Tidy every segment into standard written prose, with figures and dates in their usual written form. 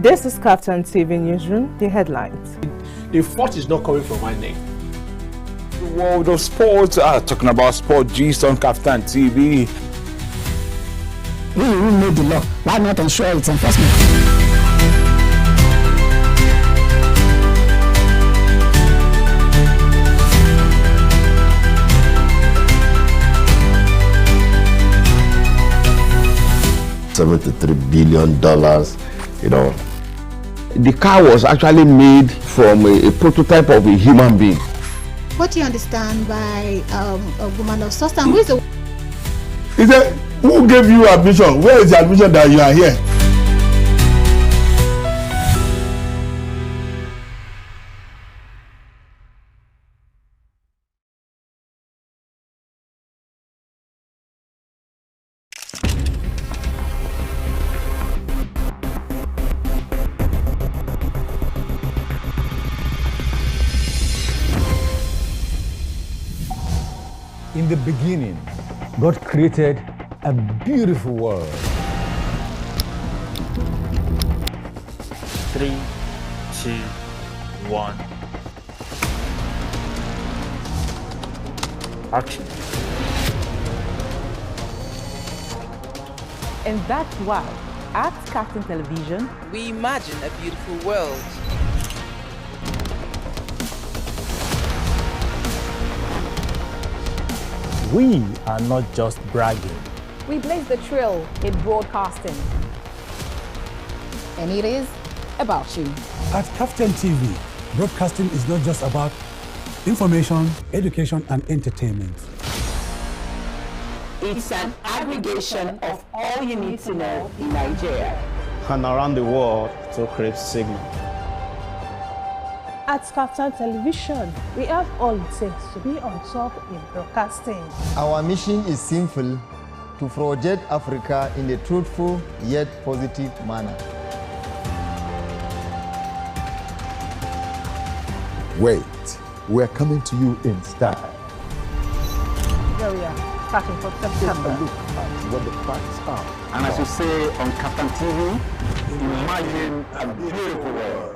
This is KAFTAN TV Newsroom, the headlines. The fault is not coming from my neck. The world of sports, talking about sport gist on KAFTAN TV. We made the law. Why not ensure its enforcement? $73 billion, you know. The car was actually made from a prototype of a human being. What do you understand by a woman of substance? Who is the... He said, who gave you admission? Where is the admission that you are here? In the beginning, God created a beautiful world. 3, 2, 1. Action. And that's why, at KAFTAN Television, we imagine a beautiful world. We are not just bragging. We blaze the trail in broadcasting. And it is about you. At KAFTAN TV, broadcasting is not just about information, education, and entertainment. It's an aggregation of all you need to know in Nigeria and around the world to create signal. at KAFTAN Television, we have all it takes to be on top in broadcasting. Our mission is simple: to project Africa in a truthful yet positive manner. Wait, we're coming to you in style. Here we are, starting from September. Take a look at what the facts are. And as you say on KAFTAN TV, imagine a beautiful world.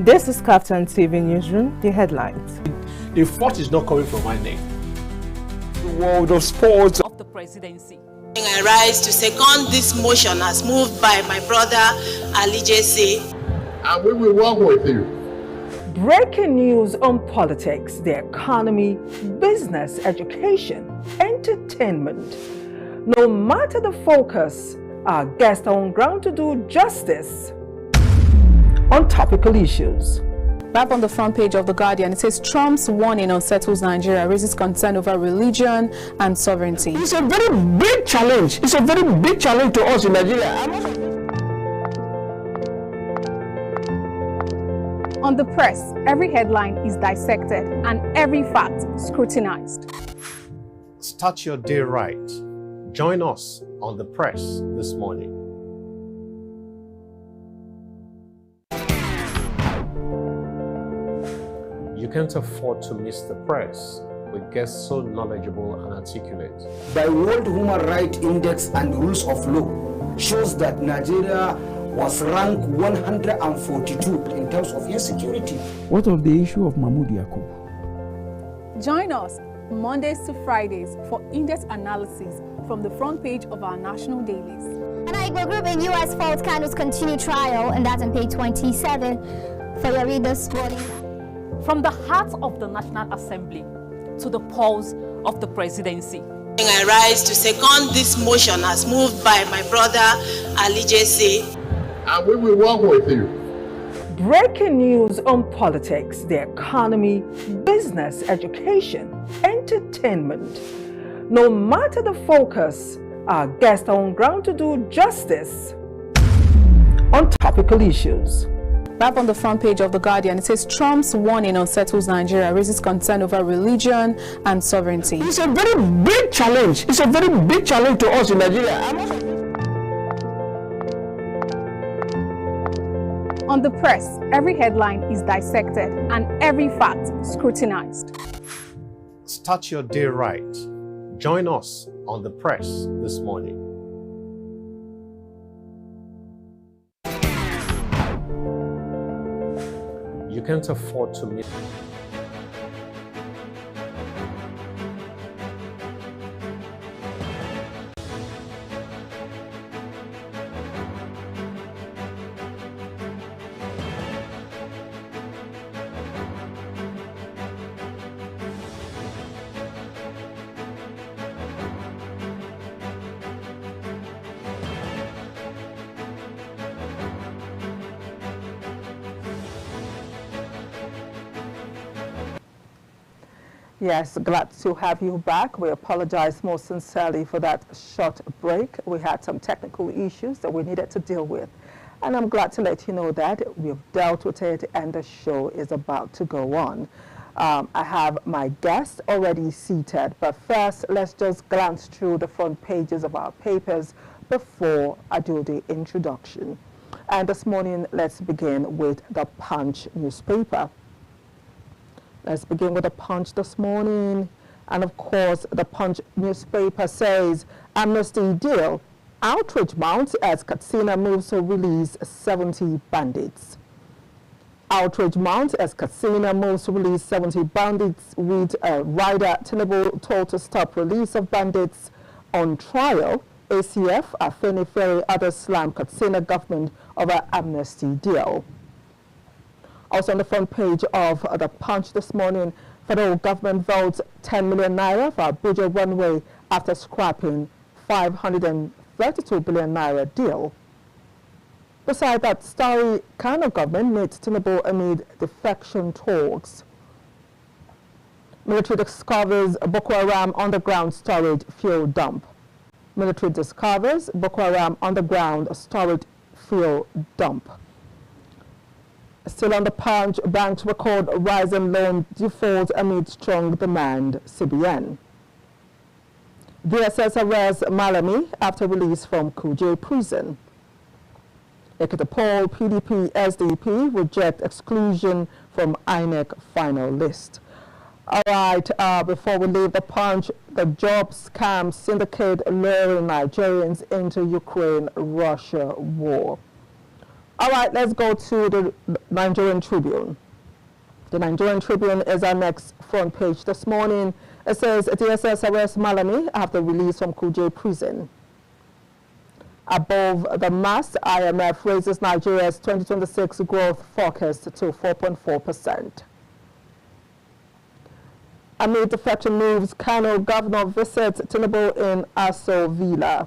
This is KAFTAN TV Newsroom, the headlines. The fault is not coming from my neck. The world of sports of the presidency. I rise to second this motion as moved by my brother Alije. And we will work with you. Breaking news on politics, the economy, business, education, entertainment. No matter the focus, our guests are on ground to do justice on topical issues. Back on the front page of The Guardian, it says Trump's warning unsettles Nigeria, raises concern over religion and sovereignty. It's a very big challenge. It's a very big challenge to us in Nigeria. On The Press, every headline is dissected and every fact scrutinized. Start your day right. Join us on The Press this morning. You can't afford to miss The Press with guests so knowledgeable and articulate. The World Human Rights Index and Rules of Law shows that Nigeria was ranked 142 in terms of insecurity. What of the issue of Mahmoud Yakub? Join us Mondays to Fridays for in-depth analysis from the front page of our national dailies. An Igbo group in U.S. Fault Candles continue trial, and that's on page 27 for your readers morning. From the heart of the National Assembly to the pulse of the presidency. I rise to second this motion as moved by my brother Alije. And we will work with you. Breaking news on politics, the economy, business, education, entertainment. No matter the focus, our guests are on ground to do justice on topical issues. Back on the front page of The Guardian, it says Trump's warning unsettles Nigeria, raises concern over religion and sovereignty. It's a very big challenge. It's a very big challenge to us in Nigeria. On The Press, every headline is dissected and every fact scrutinized. Start your day right. Join us on The Press this morning. You can't afford to miss. Yes, glad to have you back. We apologize most sincerely for that short break. We had some technical issues that we needed to deal with. And I'm glad to let you know that we've dealt with it and the show is about to go on. I have my guests already seated, but first let's just glance through the front pages of our papers before I do the introduction. And this morning, let's begin with the Punch newspaper. Let's begin with the Punch this morning. And of course, the Punch newspaper says, Amnesty Deal, outrage mounts as Katsina moves to release 70 bandits. Outrage mounts as Katsina moves to release 70 bandits, with Rider Tinubu told to stop release of bandits on trial. ACF, Afenifere, others slam Katsina government over Amnesty Deal. Also on the front page of the Punch this morning, federal government votes 10 million naira for Abuja runway after scrapping 532 billion naira deal. Besides that story, Kano government meets Tinubu amid defection talks. Military discovers Boko Haram underground storage fuel dump. Military discovers Boko Haram underground storage fuel dump. Still on the Punch, banks record rising loan default amid strong demand, CBN. DSS arrests Malami after release from Kuje prison. Ekitapol, PDP, SDP reject exclusion from INEC final list. All right, before we leave the Punch, the job scam syndicate luring Nigerians into Ukraine-Russia war. All right, let's go to the Nigerian Tribune. The Nigerian Tribune is our next front page this morning. It says DSS arrests Malami after release from Kuje prison. Above the mast, IMF raises Nigeria's 2026 growth forecast to 4.4%. Amid defection moves, Kano governor visits Tinubu in Aso Villa.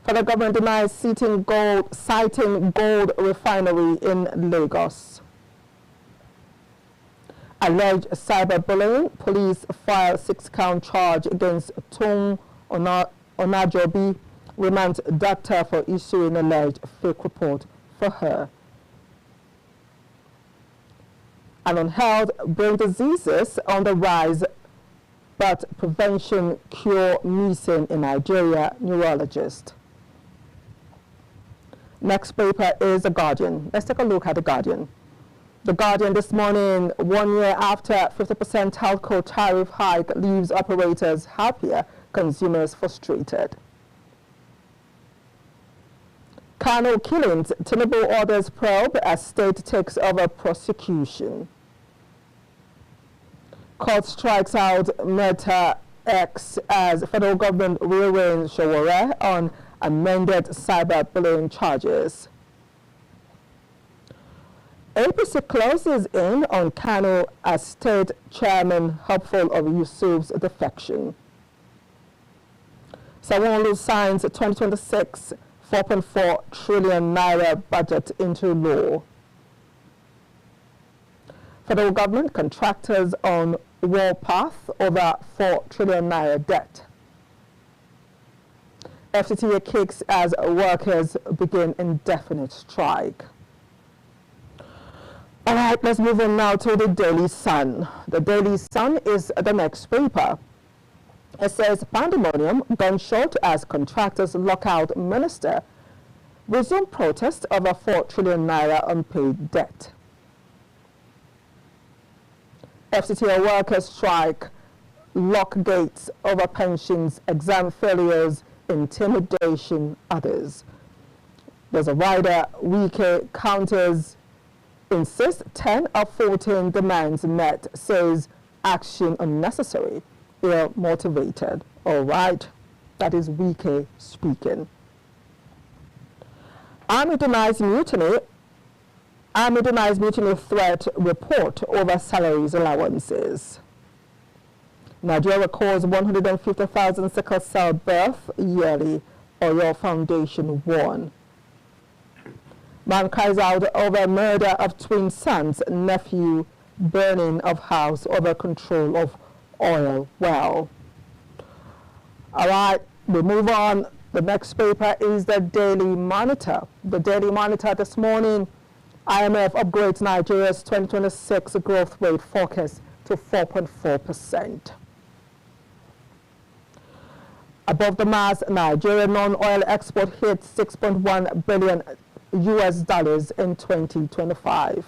Federal government denies citing gold refinery in Lagos. Alleged cyberbullying, police file 6-count charge against Tung Onajobi, remands doctor for issuing alleged fake report for her. And on health, brain diseases on the rise, but prevention cure missing in Nigeria, neurologist. Next paper is The Guardian. Let's take a look at The Guardian. The Guardian this morning, 1 year after 50% telco tariff hike leaves operators happier, consumers frustrated. Kano killings, Tinubu orders probe as state takes over prosecution. Court strikes out Meta X as federal government rearranges Shawara on amended cyberbullying charges. APC closes in on Kano as state chairman hopeful of Yusuf's defection. Sanwo-Olu signs 2026 4.4 trillion naira budget into law. Federal government contractors on warpath over 4 trillion naira debt. FCTA kicks as workers begin indefinite strike. All right, let's move on now to the Daily Sun. The Daily Sun is the next paper. It says pandemonium, gunshot as contractors lock out minister. Resume protest over 4 trillion naira unpaid debt. FCTA workers strike, lock gates over pensions, exam failures, intimidation, others. There's a rider, Wike counters, insists 10 of 14 demands met, says action unnecessary, ill motivated. All right, that is Wike speaking. Army denies mutiny. Army denies mutiny threat report over salaries allowances. Nigeria records 150,000 sickle cell birth yearly. Oyo Foundation warn. Man cries out over murder of twin sons, nephew, burning of house over control of oil well. All right, we move on. The next paper is the Daily Monitor. The Daily Monitor this morning, IMF upgrades Nigeria's 2026 growth rate forecast to 4.4%. Above the mass, Nigeria non-oil export hit $6.1 billion in 2025.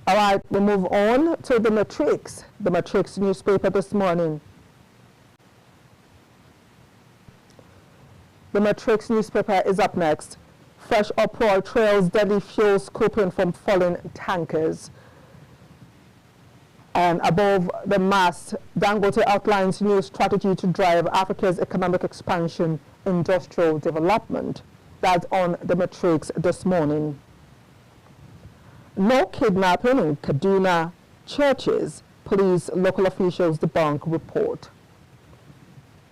All right, we move on to the Matrix. The Matrix newspaper this morning. The Matrix newspaper is up next. Fresh uproar trails deadly fuel scooping from falling tankers. And above the mast, Dangote outlines new strategy to drive Africa's economic expansion, industrial development. That's on the Matrix this morning. No kidnapping in Kaduna churches. Police, local officials debunk report.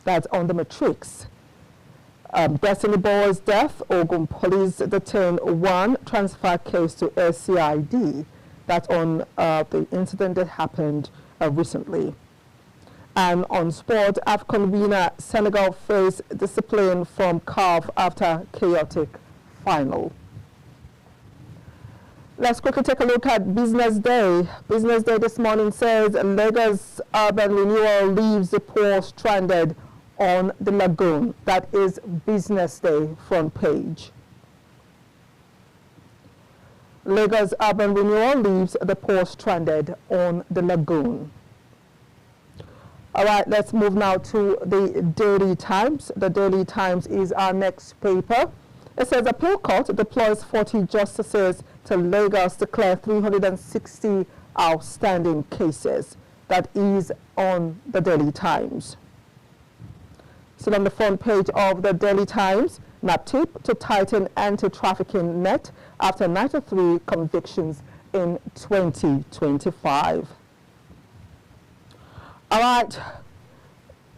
That's on the Matrix. Destiny Boy's death, Ogun police detain one, transfer case to LCID. That's on the incident that happened recently. And on sport, African winner Senegal face discipline from CAF after chaotic final. Let's quickly take a look at Business Day. Business Day this morning says Lagos urban renewal leaves the poor stranded on the lagoon. That is Business Day front page. Lagos urban renewal leaves the poor stranded on the lagoon. All right, let's move now to the Daily Times. The Daily Times is our next paper. It says appeal court deploys 40 justices to Lagos to clear 360 outstanding cases. That is on the Daily Times. Still on the front page of the Daily Times, NAPTIP to tighten anti-trafficking net after 93 convictions in 2025. All right,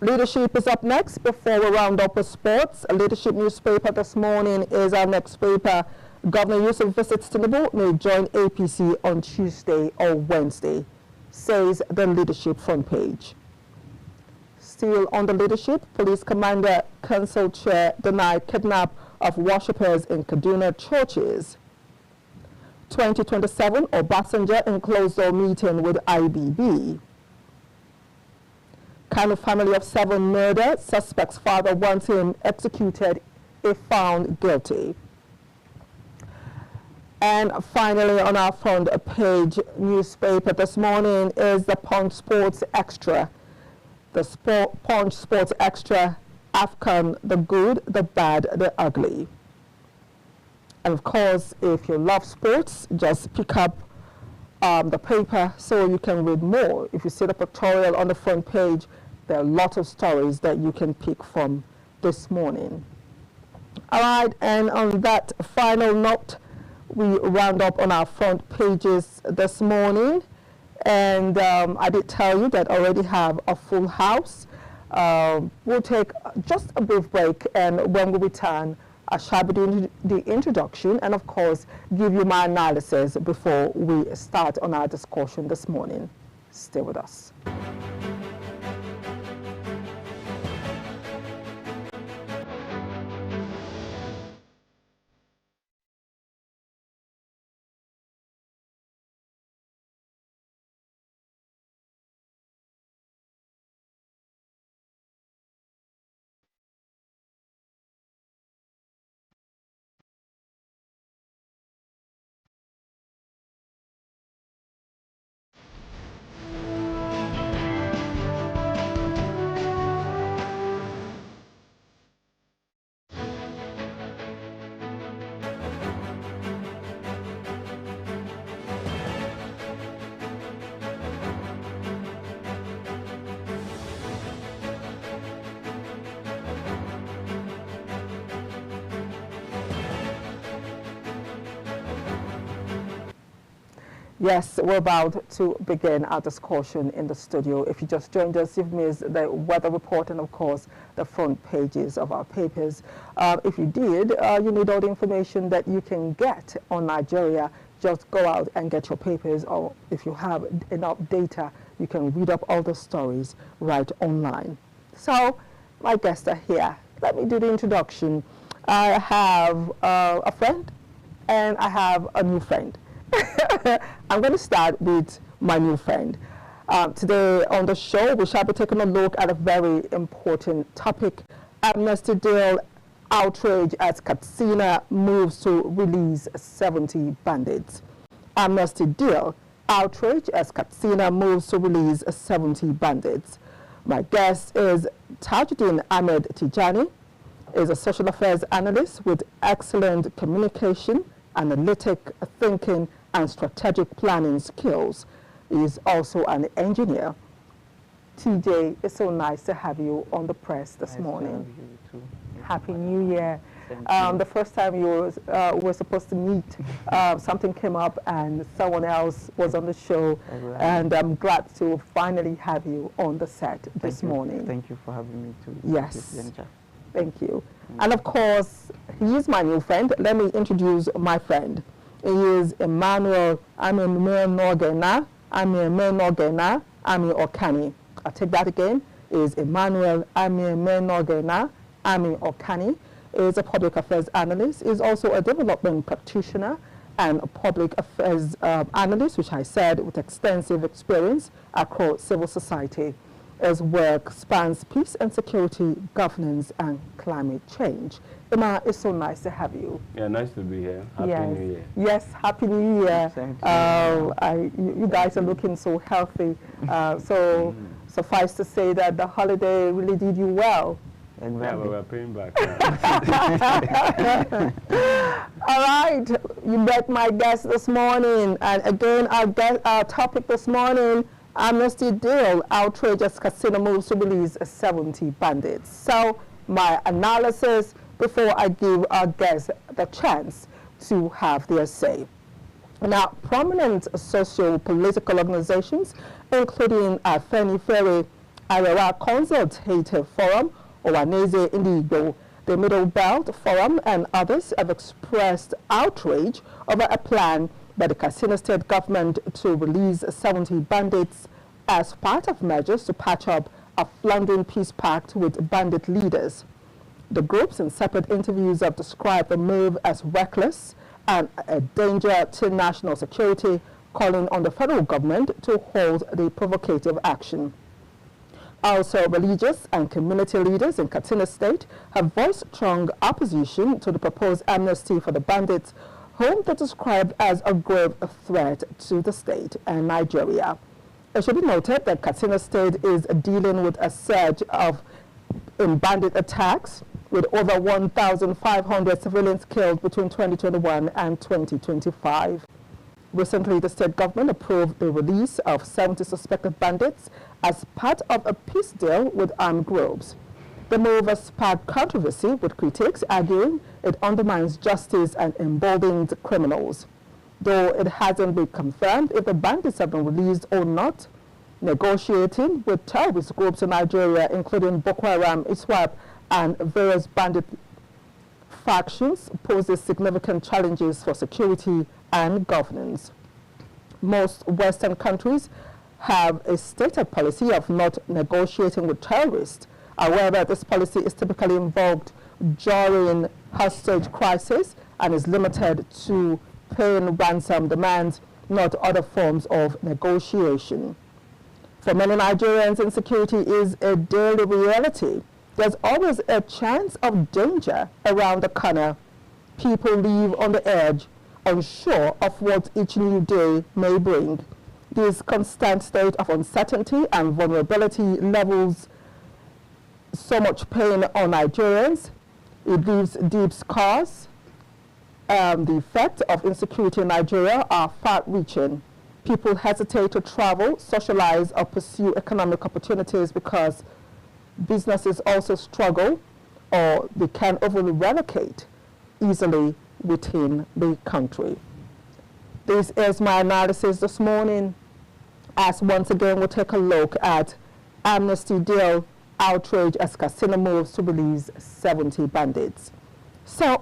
Leadership is up next before we round up with sports. A Leadership newspaper this morning is our next paper. Governor Yusuf visits Tinubu, may join APC on Tuesday or Wednesday, says the Leadership front page. Still on the Leadership, Police Commander Council Chair denied kidnap of worshippers in Kaduna churches. 2027, Obasanjo in closed-door meeting with IBB. Kano family of 7 murder suspects' father wants him executed if found guilty. And finally, on our front page newspaper this morning is the Punch Sports Extra. The Punch Sports Extra, AFCON, the good, the bad, the ugly. And of course, if you love sports, just pick up the paper so you can read more. If you see the pictorial on the front page, there are a lot of stories that you can pick from this morning. All right, and on that final note, we round up on our front pages this morning. And I did tell you that I already have a full house. We'll take just a brief break, and when we return, I shall be doing the introduction and, of course, give you my analysis before we start on our discussion this morning. Stay with us. Yes, we're about to begin our discussion in the studio. If you just joined us, you've missed the weather report and, of course, the front pages of our papers. If you did, you need all the information that you can get on Nigeria. Just go out and get your papers, or if you have enough data, you can read up all the stories right online. So, my guests are here. Let me do the introduction. I have a friend, and I have a new friend. I'm going to start with my new friend. Today on the show, we shall be taking a look at a very important topic. Amnesty Deal, outrage as Katsina moves to release 70 bandits. Amnesty Deal, outrage as Katsina moves to release 70 bandits. My guest is Tajuddeen Ahmed Tijjani, is a social affairs analyst with excellent communication, analytic thinking, and strategic planning skills. He is also an engineer. TJ, it's so nice to have you on the press this morning. You too. Happy New Year. The first time you were supposed to meet, something came up and someone else was on the show. And I'm glad to finally have you on the set this morning. Thank you for having me too. Yes. Thank you. And of course, he is my new friend. Let me introduce my friend. He is Emmanuel Amiemenoghena, Ami-Okhani. I'll take that again. Is Emmanuel Amiemenoghena, Ami-Okhani. Is a public affairs analyst. Is also a development practitioner and a public affairs analyst, which I said, with extensive experience across civil society. His work spans peace and security, governance, and climate change. Emma, it's so nice to have you. Yeah, nice to be here. Happy New Year. Yes, Happy New Year. You guys are looking so healthy. So suffice to say that the holiday really did you well. Exactly. Yeah, but we're paying back. All right, you met my guest this morning. And again, our topic this morning, Amnesty Deal, outrage as Katsina moves to release 70 bandits. So my analysis before I give our guests the chance to have their say. Now, prominent socio-political organizations, including Afenifere, Arera Consultative Forum, Owaneze Indigo, the Middle Belt Forum, and others have expressed outrage over a plan by the Katsina state government to release 70 bandits as part of measures to patch up a floundering peace pact with bandit leaders. The groups in separate interviews have described the move as reckless and a danger to national security, calling on the federal government to hold the provocative action. Also, religious and community leaders in Katsina State have voiced strong opposition to the proposed amnesty for the bandits, whom they described as a grave threat to the state and Nigeria. It should be noted that Katsina State is dealing with a surge in bandit attacks, with over 1,500 civilians killed between 2021 and 2025. Recently, the state government approved the release of 70 suspected bandits as part of a peace deal with armed groups. The move has sparked controversy, with critics arguing it undermines justice and emboldens criminals. Though it hasn't been confirmed if the bandits have been released or not, negotiating with terrorist groups in Nigeria, including Boko Haram, ISWAP, and various bandit factions poses significant challenges for security and governance. Most Western countries have a stated policy of not negotiating with terrorists. However, this policy is typically involved during hostage crisis and is limited to paying ransom demands, not other forms of negotiation. For many Nigerians, insecurity is a daily reality. There's always a chance of danger around the corner. People live on the edge, unsure of what each new day may bring. This constant state of uncertainty and vulnerability levels so much pain on Nigerians. It leaves deep scars. The effects of insecurity in Nigeria are far-reaching. People hesitate to travel, socialize, or pursue economic opportunities because businesses also struggle, or they can overly relocate easily within the country. This is my analysis this morning, as once again we'll take a look at Amnesty Deal, outrage as Katsina moves to release 70 bandits. So,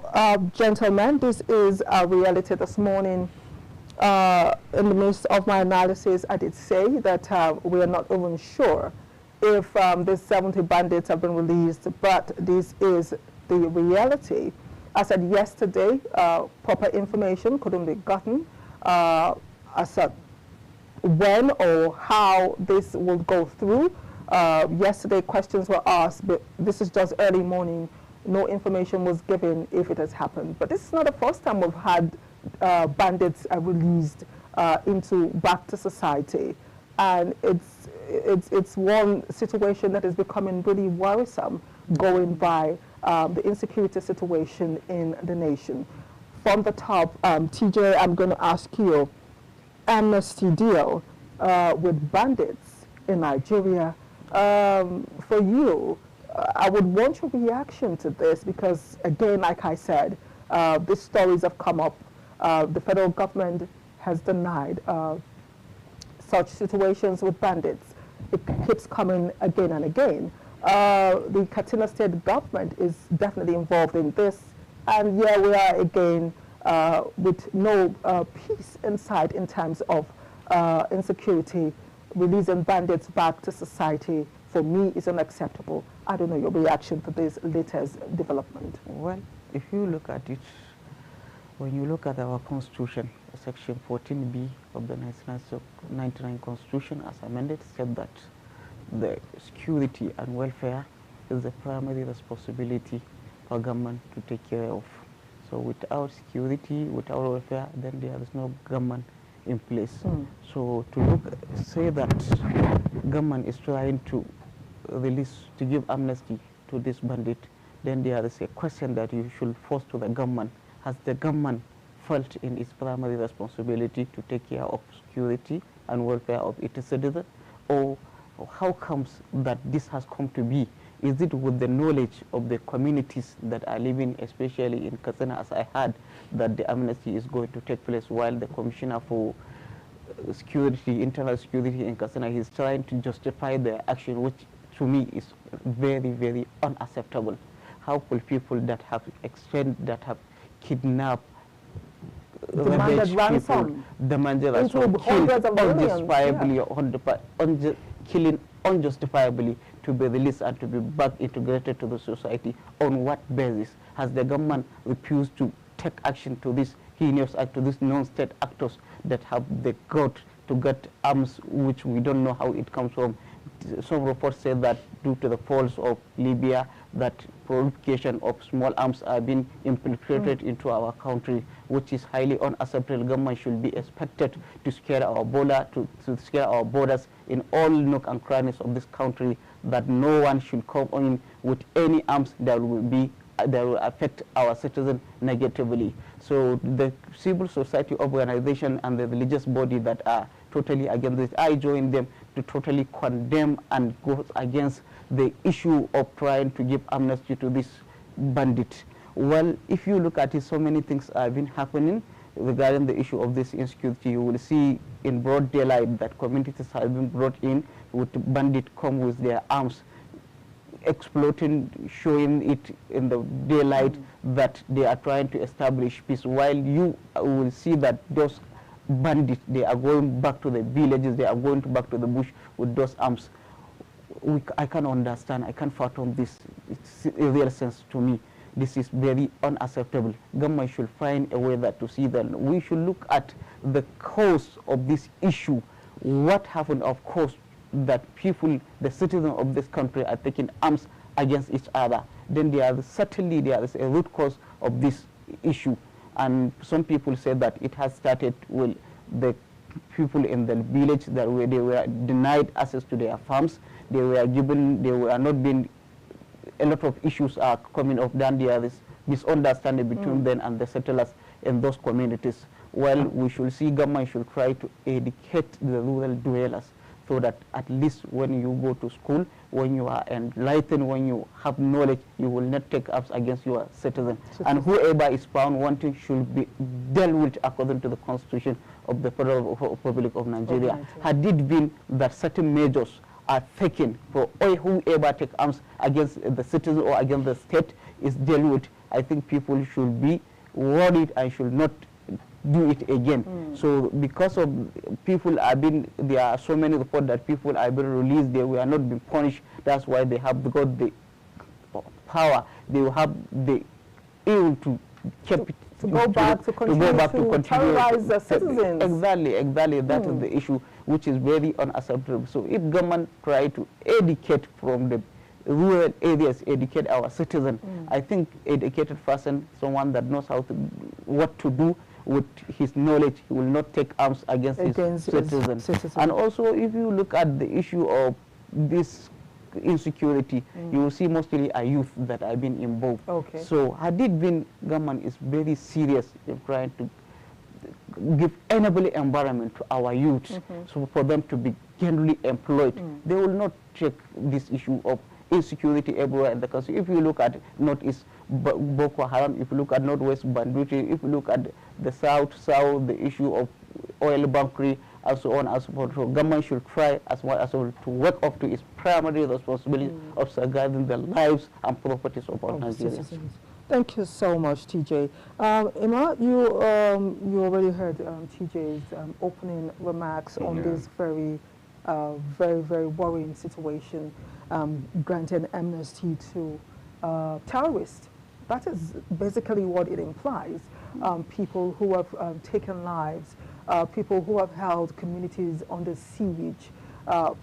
gentlemen, this is our reality this morning. In the midst of my analysis, I did say that we are not even sure if these 70 bandits have been released, but this is the reality. I said yesterday, proper information couldn't be gotten as to when or how this will go through. Yesterday, questions were asked, but this is just early morning. No information was given if it has happened. But this is not the first time we've had bandits released back to society, and it's one situation that is becoming really worrisome, going by the insecurity situation in the nation. From the top, TJ, I'm going to ask you, Amnesty Deal with bandits in Nigeria. For you, I would want your reaction to this because, again, like I said, these stories have come up. The federal government has denied such situations with bandits. It keeps coming again and again. The Katsina state government is definitely involved in this, and here we are again with no peace in sight in terms of insecurity. Releasing bandits back to society, for me, is unacceptable. I don't know your reaction to this latest development. Well, if you look at it, when you look at our constitution, section 14B of the 1999 constitution, as amended, said that the security and welfare is the primary responsibility for government to take care of. So without security, without welfare, then there is no government in place. So to say that government is trying to give amnesty to this bandit, then there is a question that you should force to the government. Has the government felt in its primary responsibility to take care of security and welfare of its citizens? Or how comes that this has come to be? Is it with the knowledge of the communities that are living, especially in Katsina, as I heard, that the amnesty is going to take place while the Commissioner for Security, Internal Security in Katsina, is trying to justify their action, which to me is very, very unacceptable. How could people that have kidnapped, demanded ransom, demanded ransom, killed unjustifiably, killing unjustifiably, to be released and to be back integrated to the society? On what basis has the government refused to take action to this heinous act, to these non-state actors that have the gut to get arms, which we don't know how it comes from? Some reports say that due to the falls of Libya, that proliferation of small arms are being infiltrated into our country, which is highly unacceptable. Government should be expected to scare our border, to scare our borders in all nook and crannies of this country, that no one should come in with any arms that will affect our citizens negatively. So the civil society organization and the religious body that are totally against this, I join them to totally condemn and go against the issue of trying to give amnesty to this bandit. Well, if you look at it, so many things have been happening regarding the issue of this insecurity. You will see in broad daylight that communities have been brought in with bandits come with their arms, exploiting, showing it in the daylight that they are trying to establish peace, while you will see that those bandits, they are going back to the villages, they are going back to the bush with those arms. I can't understand, I can't fathom this. It's a real sense to me. This is very unacceptable. Government should find a way that to see that. We should look at the cause of this issue. What happened, of course, that people, the citizens of this country, are taking arms against each other. Then certainly there is a root cause of this issue. And some people say that it has started with the people in the village that they were denied access to their farms. They were not being, a lot of issues are coming up. Then there is misunderstanding between them and the settlers in those communities. Well, we should see government should try to educate the rural dwellers so that at least when you go to school, when you are enlightened, when you have knowledge, you will not take up against your citizen. And whoever is found wanting should be dealt with according to the Constitution of the Federal Republic of Nigeria. Had it been that certain measures are taken for whoever take arms against the citizen or against the state is dealt with, I think people should be worried and should not do it again. So because of people there are so many reports that people are being released, they were not being punished. That's why they have got the power, they will have the will to go back to continue terrorize the citizens. Exactly. That is the issue, which is very unacceptable. So if government try to educate from the rural areas, educate our citizens, I think educated person, someone that knows what to do with his knowledge, he will not take arms against his citizens. And also, if you look at the issue of this insecurity, you will see mostly a youth that have been involved. So had it been, government is very serious in trying to give enabling environment to our youth, so for them to be generally employed. They will not take this issue of insecurity everywhere in the country. If you look at Northeast Boko Haram, if you look at Northwest Binitie, if you look at the South, the issue of oil bunkery, and so on and so forth. So government should try as well as well to work up to its primary responsibility of safeguarding the lives and properties of our Nigerians. Thank you so much, TJ. Emma, you already heard TJ's opening remarks on this very worrying situation, granting amnesty to terrorists. That is basically what it implies. People who have taken lives, people who have held communities under siege,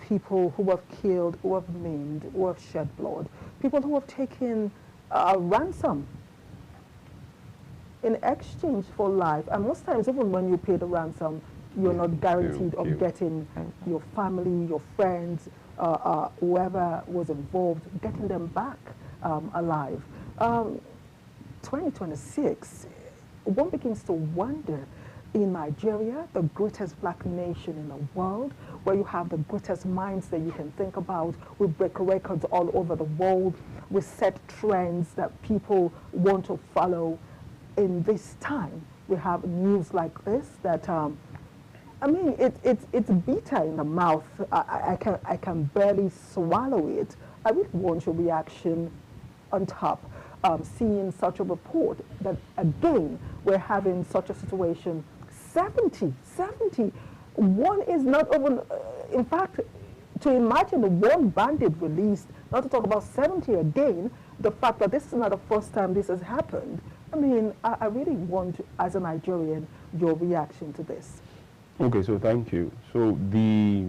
people who have killed, who have maimed, who have shed blood, people who have taken ransom in exchange for life. And most times, even when you pay the ransom, you're not guaranteed of getting your family, your friends, whoever was involved, getting them back alive. 2026, one begins to wonder, in Nigeria, the greatest black nation in the world, where you have the greatest minds that you can think about, we break records all over the world, we set trends that people want to follow. In this time, we have news like this that, I mean, it's bitter in the mouth. I can barely swallow it. I really want your reaction on top. Seeing such a report that, again, we're having such a situation. 70. One is not even, in fact, to imagine one bandit released, not to talk about 70 again, the fact that this is not the first time this has happened. I mean, I really want, as a Nigerian, your reaction to this. Okay, so thank you. So the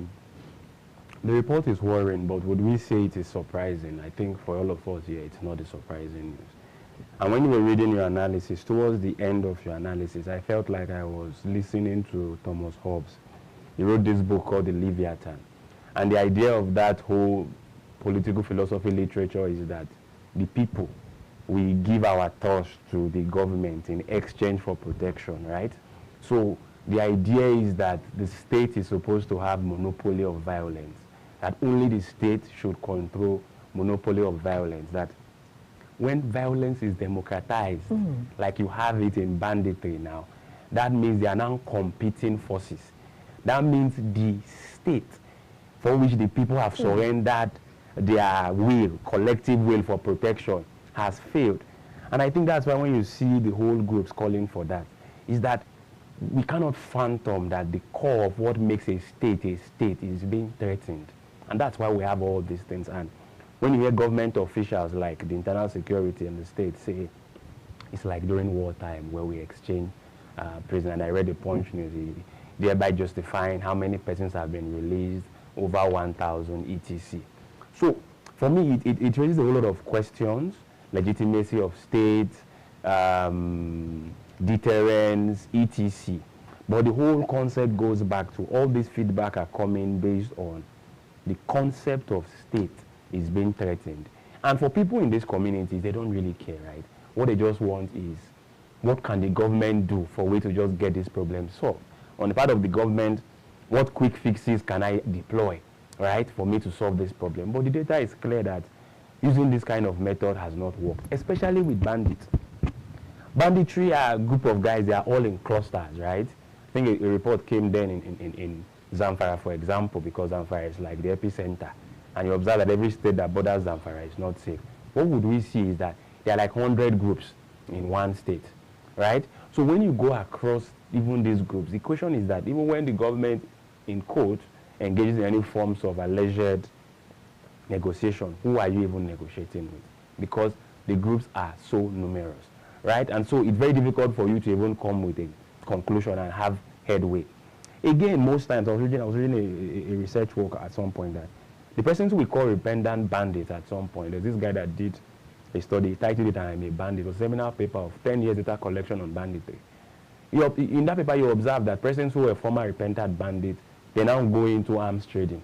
report is worrying, but would we say it is surprising? I think for all of us here, it's not a surprising news. And when you were reading your analysis, towards the end of your analysis, I felt like I was listening to Thomas Hobbes. He wrote this book called The Leviathan. And the idea of that whole political philosophy literature is that the people, we give our thoughts to the government in exchange for protection, right? So the idea is that the state is supposed to have monopoly of violence, that only the state should control monopoly of violence, that when violence is democratized, like you have it in banditry now, that means they are now competing forces. That means the state for which the people have surrendered their will, collective will for protection, has failed. And I think that's why when you see the whole groups calling for that, is that we cannot phantom that the core of what makes a state is being threatened. And that's why we have all these things. And when you hear government officials like the internal security in the state say, it's like during wartime where we exchange prisoners. And I read the Punch News, thereby justifying how many persons have been released, over 1,000 etc. So for me, it raises a whole lot of questions, legitimacy of state, deterrence, etc. But the whole concept goes back to all this feedback are coming based on the concept of state is being threatened. And for people in these communities, they don't really care, right? What they just want is, what can the government do for a way to just get this problem solved? On the part of the government, what quick fixes can I deploy, right, for me to solve this problem? But the data is clear that using this kind of method has not worked, especially with bandits. Banditry are a group of guys, they are all in clusters, right? I think a report came then in Zamfara, for example, because Zamfara is like the epicenter. And you observe that every state that borders Zamfara is not safe. What would we see is that there are like 100 groups in one state, right? So when you go across even these groups, the question is that even when the government, in quote, engages in any forms of alleged negotiation, who are you even negotiating with? Because the groups are so numerous, right? And so it's very difficult for you to even come with a conclusion and have headway. Again, most times, I was reading a research work at some point that the persons we call repentant bandits at some point, there's this guy that did a study, titled it I'm a Bandit. It was a seminar paper of 10 years data collection on banditry. In that paper, you observe that persons who were former repentant bandits, they now go into arms trading.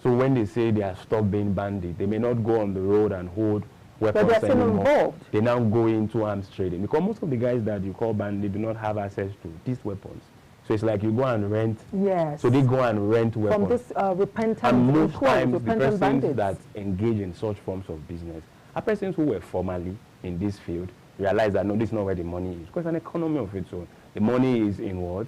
So when they say they are stopped being bandits, they may not go on the road and hold weapons but they're anymore. still involved. They now go into arms trading. Because most of the guys that you call bandits do not have access to these weapons. So it's like you go and rent. Yes. So they go and rent weapons. From this repentant and most times the repentant persons bandits that engage in such forms of business are persons who were formerly in this field, realize that no, this is not where the money is. Because it's an economy of its own. The money is in what?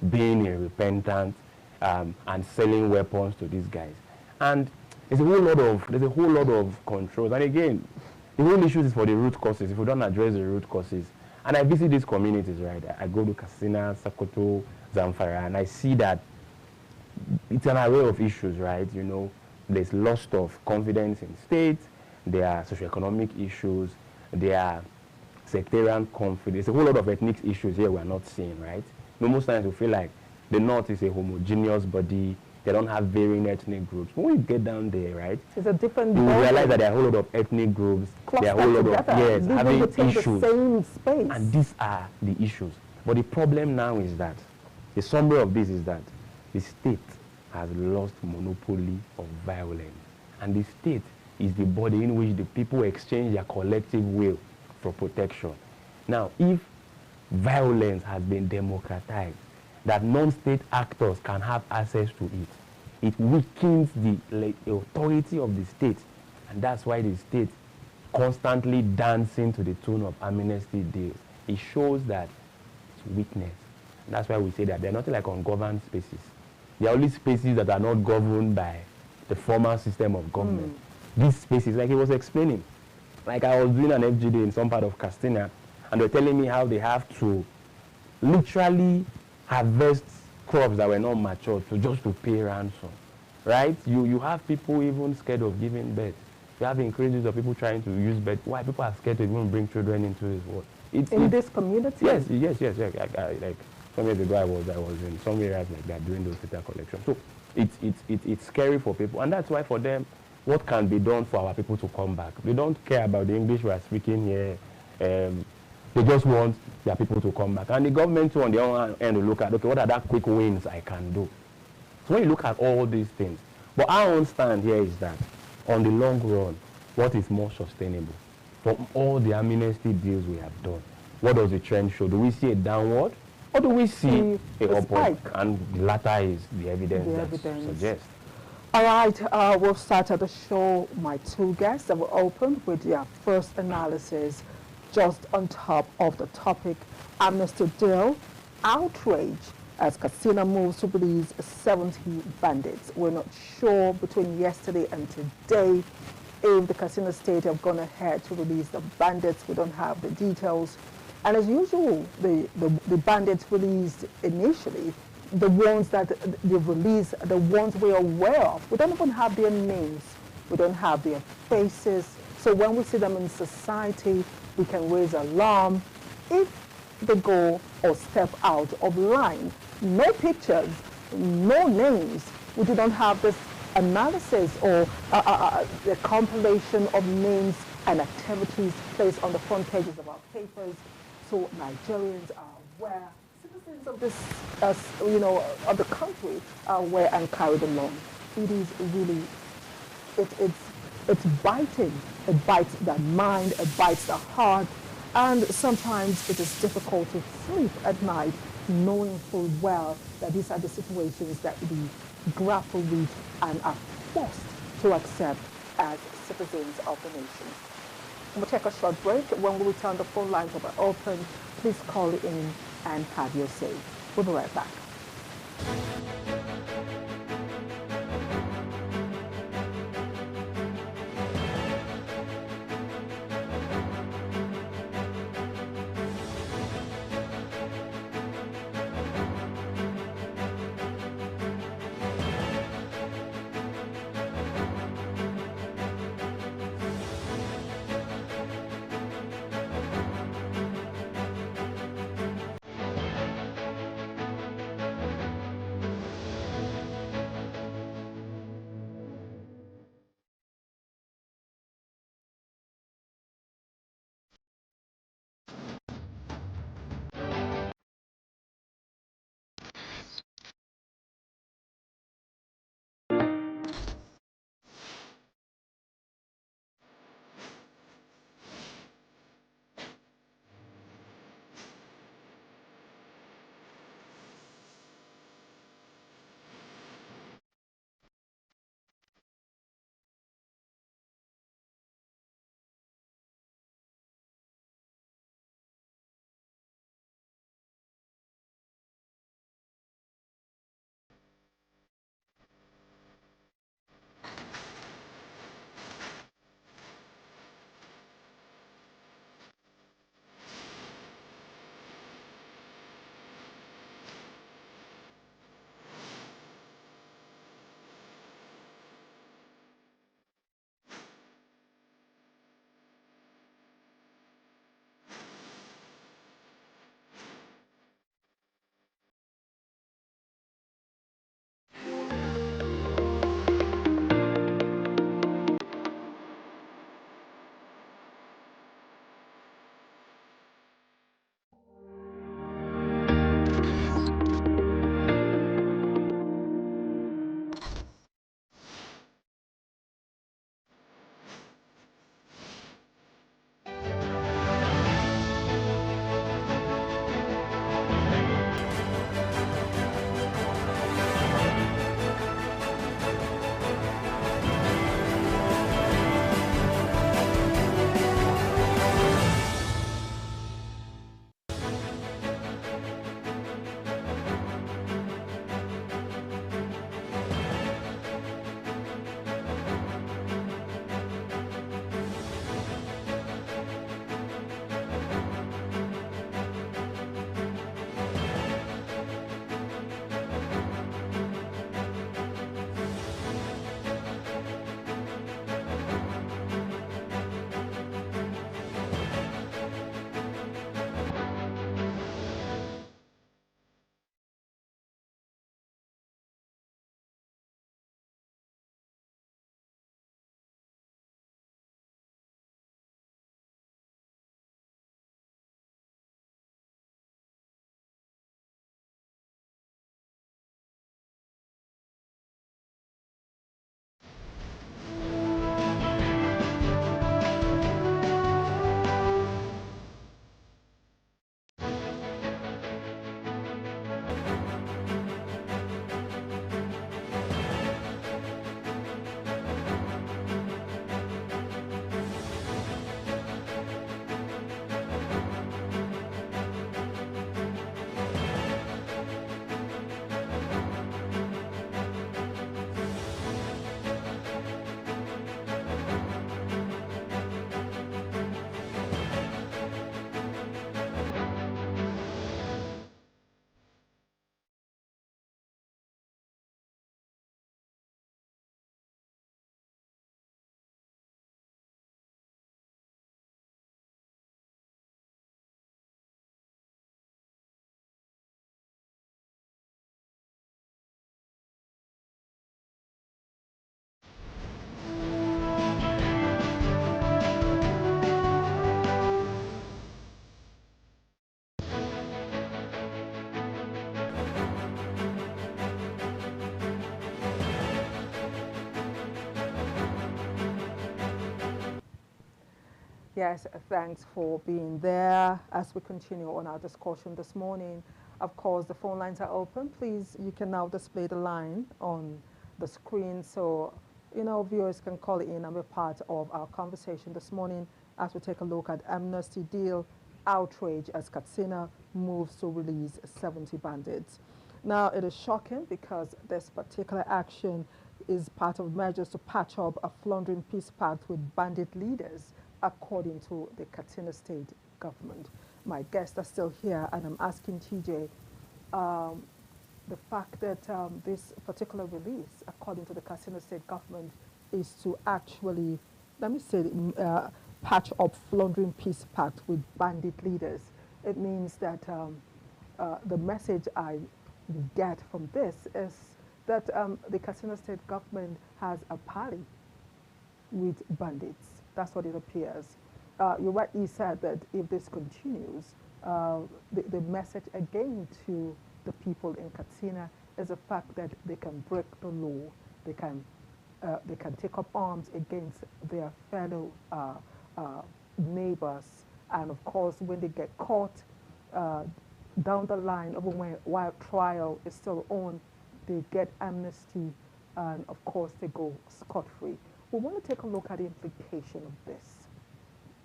Being a repentant and selling weapons to these guys. And there's a whole lot of controls. And again, the whole issue is for the root causes. If we don't address the root causes, and I visit these communities, right? I go to Katsina, Sokoto, Zamfara, and I see that it's an array of issues, right? You know, there's loss of confidence in states, there are socioeconomic issues, there are sectarian conflict. There's a whole lot of ethnic issues here we're not seeing, right? Most times we feel like the North is a homogeneous body, they don't have varying ethnic groups. But when you get down there, right, it's a different you realize that there are a whole lot of ethnic groups, there are a whole lot of, yes, having issues. The same space. And these are the issues. But the problem now is that, the summary of this is that the state has lost monopoly of violence. And the state is the body in which the people exchange their collective will for protection. Now, if violence has been democratized, that non-state actors can have access to it, it weakens the authority of the state. And that's why the state constantly dancing to the tune of Amnesty Deal. It shows that it's weakness. And that's why we say that they're nothing like ungoverned spaces. They are only spaces that are not governed by the formal system of government. These spaces, like he was explaining, like I was doing an FGD in some part of Katsina, and they're telling me how they have to literally harvest crops that were not matured just to pay ransom, right? You have people even scared of giving birth. You have increases of people trying to use birth. Why people are scared to even bring children into this world? In this community? Yes. Like some years ago, I was in some areas like that doing those data collection. So it's scary for people, and that's why for them, what can be done for our people to come back? They don't care about the English we are speaking here. They just want their people to come back. And the government too, on the other end, will look at, okay, what are the quick wins I can do? So when you look at all these things, but our own stand here is that on the long run, what is more sustainable? From all the amnesty deals we have done, what does the trend show? Do we see a downward, or do we see a upward? And the latter is the evidence that suggests. All right, we'll start at the show. My two guests that will open with their first analysis just on top of the topic Amnesty Deal, outrage as Katsina moves to release 70 bandits. We're not sure between yesterday and today if the Katsina State have gone ahead to release the bandits. We don't have the details. And as usual, the bandits released initially, the ones that they've released, the ones we're aware of, we don't even have their names. We don't have their faces. So when we see them in society, we can raise alarm. If they go or step out of line, no pictures, no names, we do not have this analysis or the compilation of names and activities placed on the front pages of our papers, so Nigerians are aware, citizens of this, of the country are aware and carried along. It is really, it's biting. It bites the mind, it bites the heart, and sometimes it is difficult to sleep at night knowing full well that these are the situations that we grapple with and are forced to accept as citizens of the nation. We'll take a short break. When we return, the phone lines will be open. Please call in and have your say. We'll be right back. Yes, thanks for being there. As we continue on our discussion this morning, of course, the phone lines are open. Please, you can now display the line on the screen so, viewers can call in and be part of our conversation this morning as we take a look at Amnesty Deal, Outrage as Katsina moves to release 70 bandits. Now, it is shocking because this particular action is part of measures to patch up a floundering peace pact with bandit leaders, according to the Katsina state government. My guests are still here, and I'm asking TJ, the fact that this particular release, according to the Katsina state government, is to actually, let me say, patch up floundering peace pact with bandit leaders. It means that the message I get from this is that the Katsina state government has a party with bandits. That's what it appears. You rightly said that if this continues, the message again to the people in Katsina is the fact that they can break the law, they can take up arms against their fellow neighbors, and of course, when they get caught down the line, while trial is still on, they get amnesty, and of course, they go scot-free. We want to take a look at the implication of this,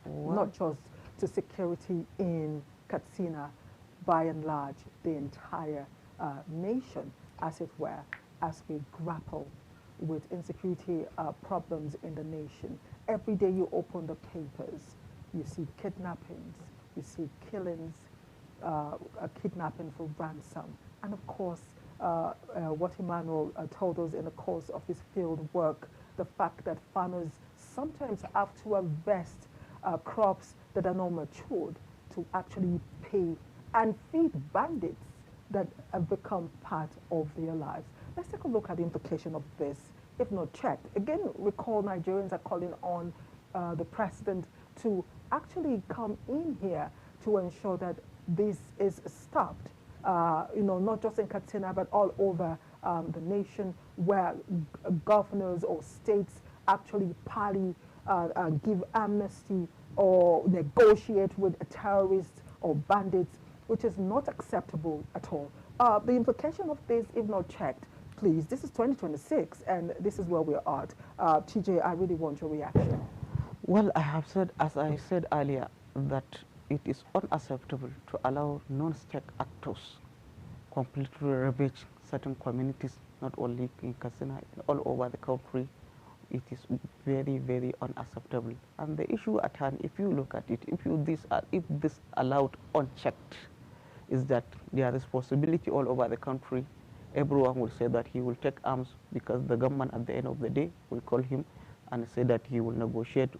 not just to security in Katsina, by and large, the entire nation, as it were, as we grapple with insecurity problems in the nation. Every day you open the papers, you see kidnappings, you see killings, kidnapping for ransom, and of course, what Emmanuel told us in the course of his field work, the fact that farmers sometimes have to harvest crops that are not matured to actually pay and feed bandits that have become part of their lives. Let's take a look at the implication of this, if not checked. Again, recall Nigerians are calling on the president to actually come in here to ensure that this is stopped. Not just in Katsina, but all over the nation, where governors or states actually party, give amnesty or negotiate with terrorists or bandits, which is not acceptable at all. The implication of this, if not checked, please, this is 2026, and this is where we're at. TJ, I really want your reaction. Well, I have said, as I said earlier, that it is unacceptable to allow non-state actors completely ravage certain communities, not only in Katsina, all over the country. It is very, very unacceptable. And the issue at hand, if you look at it, if this allowed unchecked, is that there is possibility all over the country. Everyone will say that he will take arms because the government at the end of the day will call him and say that he will negotiate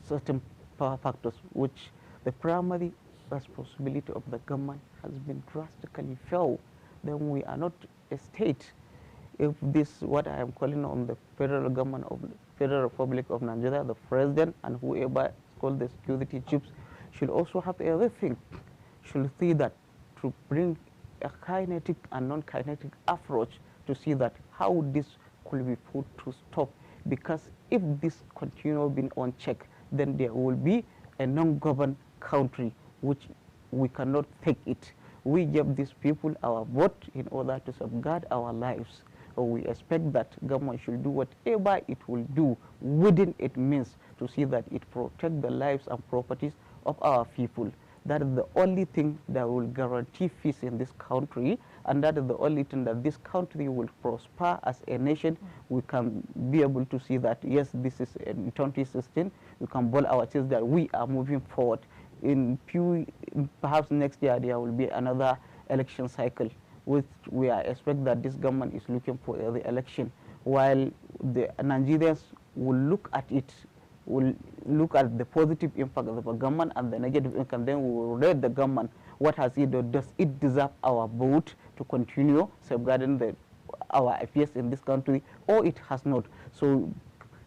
certain power factors, which the primary responsibility of the government has been drastically failed. Then we are not a state. If this, what I am calling on the federal government of the Federal Republic of Nigeria, the president and whoever is called the security chiefs, should also have everything, should see that to bring a kinetic and non-kinetic approach to see that how this could be put to stop. Because if this continues being unchecked, then there will be a non-governed country, which we cannot take it. We give these people our vote in order to safeguard our lives. So we expect that government should do whatever it will do within its means to see that it protects the lives and properties of our people. That is the only thing that will guarantee peace in this country, and that is the only thing that this country will prosper as a nation. We can be able to see that, yes, this is in 2016, we can ball our chests that we are moving forward. Perhaps next year there will be another election cycle, which we are expect that this government is looking for the election, while the Nigerians will look at it, will look at the positive impact of the government and the negative impact. Then we will rate the government. What has it done? Does it deserve our vote to continue safeguarding our affairs in this country, or it has not? So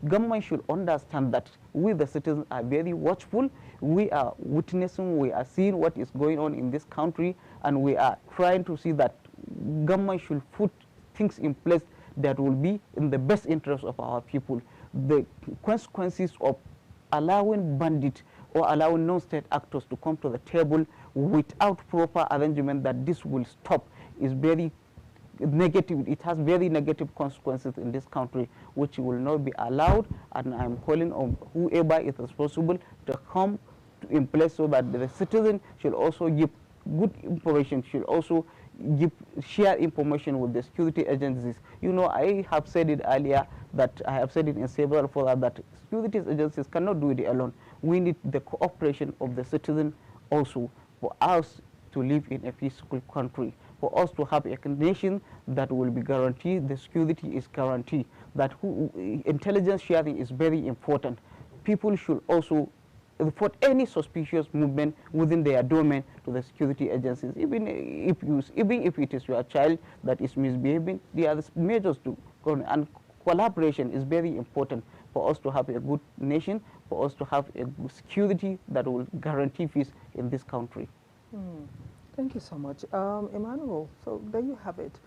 government should understand that we the citizens are very watchful. We are witnessing, we are seeing what is going on in this country, and we are trying to see that government should put things in place that will be in the best interest of our people. The consequences of allowing bandits or allowing non-state actors to come to the table without proper arrangement that this will stop is very negative. It has very negative consequences in this country, which will not be allowed. And I'm calling on whoever is responsible to come in place so that the citizen should also give good information, should also share information with the security agencies. You know, I have said it earlier, that I have said it in several forums, that security agencies cannot do it alone. We need the cooperation of the citizen also for us to live in a peaceful country, for us to have a nation that will be guaranteed, the security is guaranteed, that intelligence sharing is very important. People should also report any suspicious movement within their domain to the security agencies. Even if it is your child that is misbehaving, there are measures to go, and collaboration is very important for us to have a good nation, for us to have a security that will guarantee peace in this country. Thank you so much. Emmanuel, so there you have it.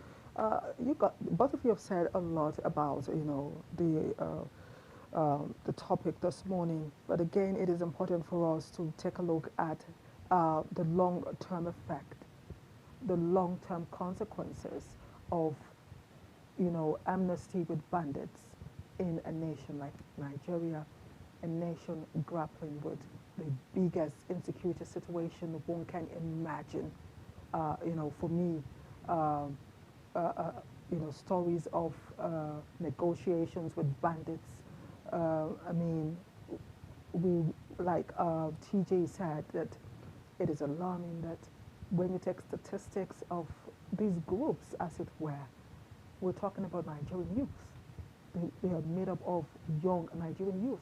Both of you have said a lot about, you know, the topic this morning, but again, it is important for us to take a look at the long-term effect, the long-term consequences of, you know, amnesty with bandits in a nation like Nigeria, a nation grappling with the biggest insecurity situation one can imagine. You know, for me, you know, stories of negotiations with bandits. I mean, like TJ said, that it is alarming that when you take statistics of these groups, as it were, we're talking about Nigerian youth. They are made up of young Nigerian youth.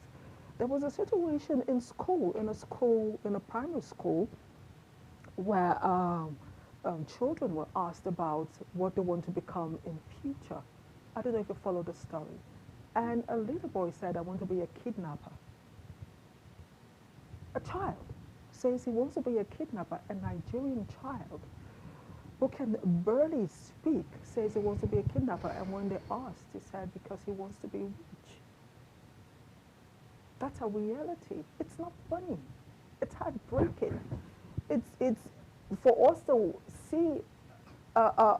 There was a situation in school, in a primary school, where children were asked about what they want to become in future. I don't know if you follow the story. And a little boy said, I want to be a kidnapper. A child says he wants to be a kidnapper, a Nigerian child who can barely speak says he wants to be a kidnapper. And when they asked, he said because he wants to be rich. That's a reality. It's not funny. It's heartbreaking. It's for us to see,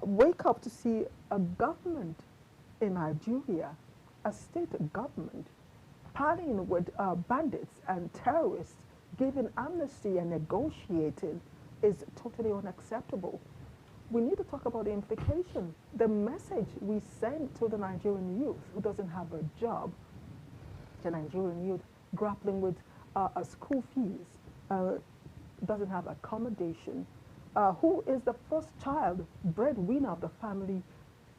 wake up to see a government in Nigeria, a state government, partying with bandits and terrorists, giving amnesty and negotiating is totally unacceptable. We need to talk about the implication, the message we send to the Nigerian youth who doesn't have a job, the Nigerian youth grappling with school fees, doesn't have accommodation, who is the first child, breadwinner of the family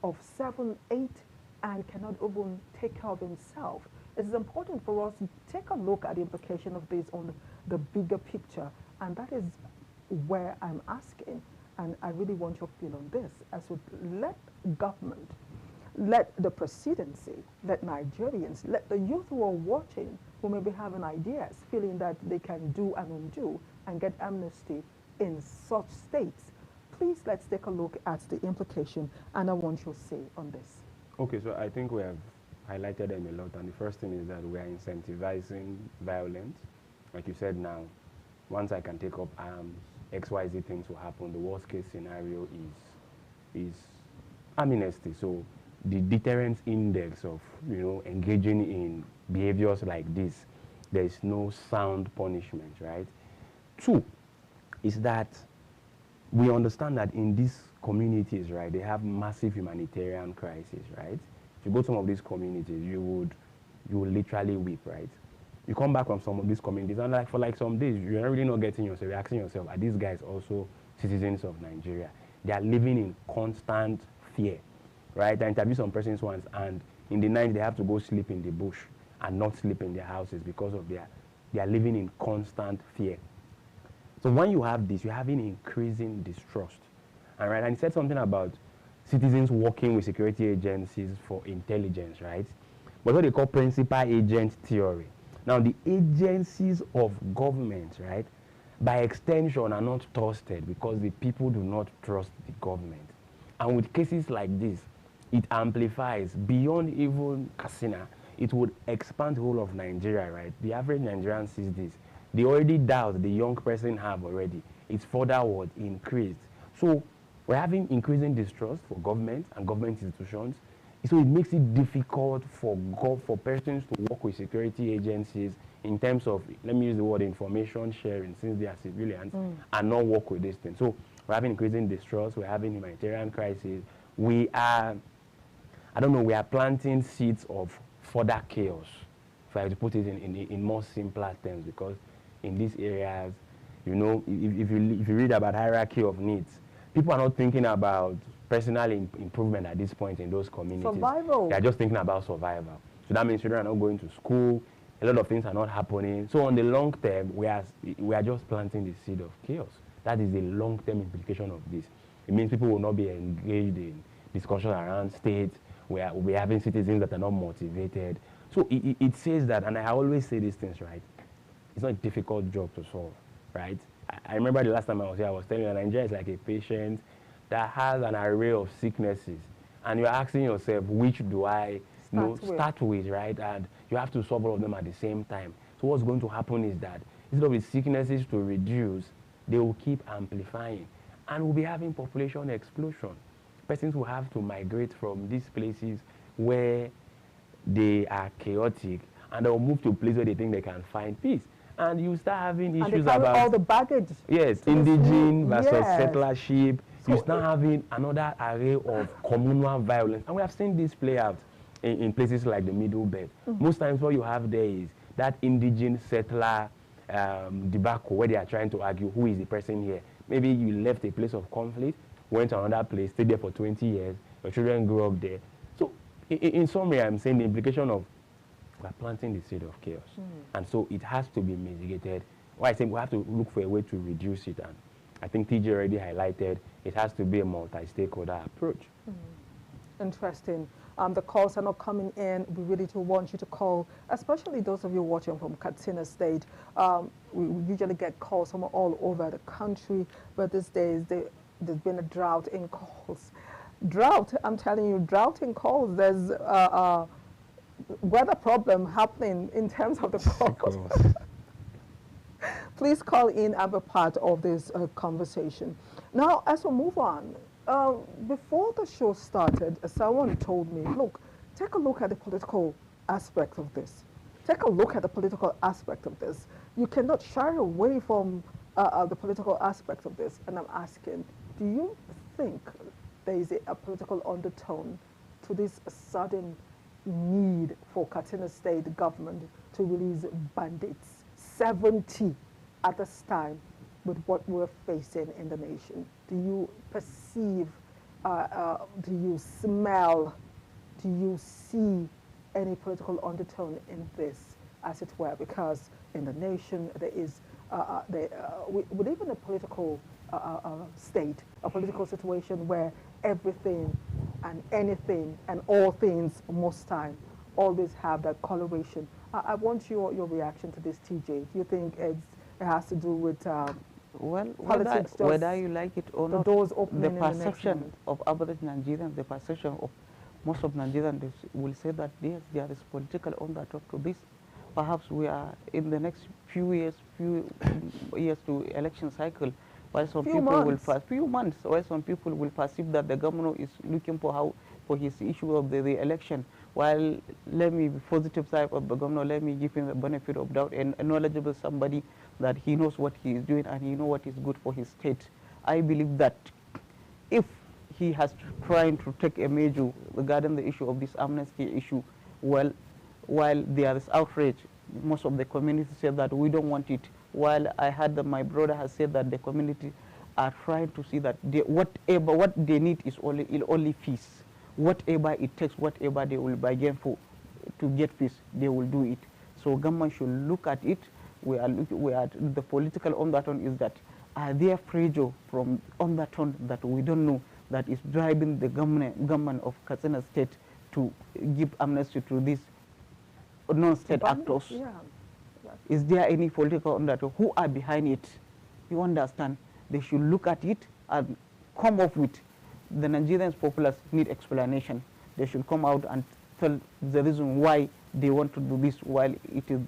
of 7, 8, and cannot even take care of himself. It is important for us to take a look at the implication of this on the bigger picture, and that is where I'm asking, and I really want your feel on this, as would let government, let the presidency, let Nigerians, let the youth who are watching, who may be having ideas, feeling that they can do and undo and get amnesty in such states. Please, let's take a look at the implication, and I want your say on this. Okay, so I think we have highlighted them a lot, and the first thing is that we are incentivizing violence. Like you said now, once I can take up arms, XYZ things will happen. The worst case scenario is amnesty. So the deterrence index of, you know, engaging in behaviors like this, there is no sound punishment, right? 2 is that we understand that in these communities, right, they have massive humanitarian crisis, right? If you go to some of these communities, you will literally weep, right? You come back from some of these communities, and like for like some days, you're really not getting yourself, you're asking yourself, are these guys also citizens of Nigeria? They are living in constant fear, right? I interviewed some persons once, and in the night they have to go sleep in the bush and not sleep in their houses because of they are living in constant fear. So when you have this, you're having increasing distrust. And right, and he said something about citizens working with security agencies for intelligence, right? But what they call principal agent theory. Now, the agencies of government, right, by extension are not trusted because the people do not trust the government. And with cases like this, it amplifies beyond even Katsina. it would expand the whole of Nigeria, right? The average Nigerian sees this. The already doubt the young person have already, it's further what increased. So we're having increasing distrust for government and government institutions. So it makes it difficult for persons to work with security agencies in terms of, let me use the word information sharing, since they are civilians, and not work with this thing. So we're having increasing distrust, we're having humanitarian crisis. We are, I don't know, we are planting seeds of further chaos, if I have to put it in more simpler terms, because in these areas, you know, if you read about hierarchy of needs, people are not thinking about personal improvement at this point in those communities. Survival. They are just thinking about survival. So that means children are not going to school, a lot of things are not happening. So on the long term, we are just planting the seed of chaos. That is the long-term implication of this. It means people will not be engaged in discussion around state. We'll be having citizens that are not motivated. So it says that, and I always say these things, right? It's not a difficult job to solve, right? I remember the last time I was here, I was telling you that Nigeria is like a patient that has an array of sicknesses, and you're asking yourself, which do I start with, right? And you have to solve all of them at the same time. So what's going to happen is that instead of the sicknesses to reduce, they will keep amplifying, and we'll be having population explosion. Persons will have to migrate from these places where they are chaotic, and they'll move to a place where they think they can find peace. And you start having issues about all the baggage. Yes, indigene versus settlership. So you start having another array of communal violence, and we have seen this play out in places like the Middle Belt. Most times, what you have there is that indigene settler debacle, where they are trying to argue who is the person here. Maybe you left a place of conflict, went to another place, stayed there for 20 years. Your children grew up there. So, in summary, I'm saying the implication of we're planting the seed of chaos. And so it has to be mitigated. Why I say we have to look for a way to reduce it. And I think TJ already highlighted it has to be a multi-stakeholder approach. Interesting. The calls are not coming in. We really do want you to call, especially those of you watching from Katsina State. We usually get calls from all over the country, but these days there's been a drought in calls. Drought, I'm telling you, drought in calls. There's weather problem happening in terms of the calls. Please call in and be part of this conversation. Now, as we move on, before the show started, someone told me, look, take a look at the political aspect of this. Take a look at the political aspect of this. You cannot shy away from the political aspect of this. And I'm asking, do you think there is a political undertone to this sudden need for Katsina State government to release bandits, 70 at this time, with what we're facing in the nation? Do you perceive, do you smell, do you see any political undertone in this, as it were? Because in the nation there is, we live in a political state, a political situation where everything and anything and all things most time always have that coloration. I want your reaction to this, TJ. Do you think it has to do with well, politics, whether you like it or not, the perception of average Nigerians, the perception of most of Nigerians will say that yes, there is political undertone to this. Perhaps we are in the next few years to election cycle, while some people will few months, while some people will perceive that the governor is looking for his issue of the election. While let me be positive side of the governor, let me give him the benefit of doubt and a knowledgeable somebody that he knows what he is doing and he knows what is good for his state. I believe that if he has trying to take a measure regarding the issue of this amnesty issue, well, while there is outrage, most of the community said that we don't want it. While I heard that my brother has said that the community are trying to see that what they need is only peace. Whatever it takes, whatever they will bargain for to get peace, they will do it. So government should look at it. We are the political undertone is that are there pressure from undertone that we don't know that is driving the government of Katsina State to give amnesty to these non-state actors? Yeah. Is there any political undertone? Who are behind it? You understand? They should look at it and come up with. The Nigerian populace need explanation. They should come out and tell the reason why they want to do this, while it is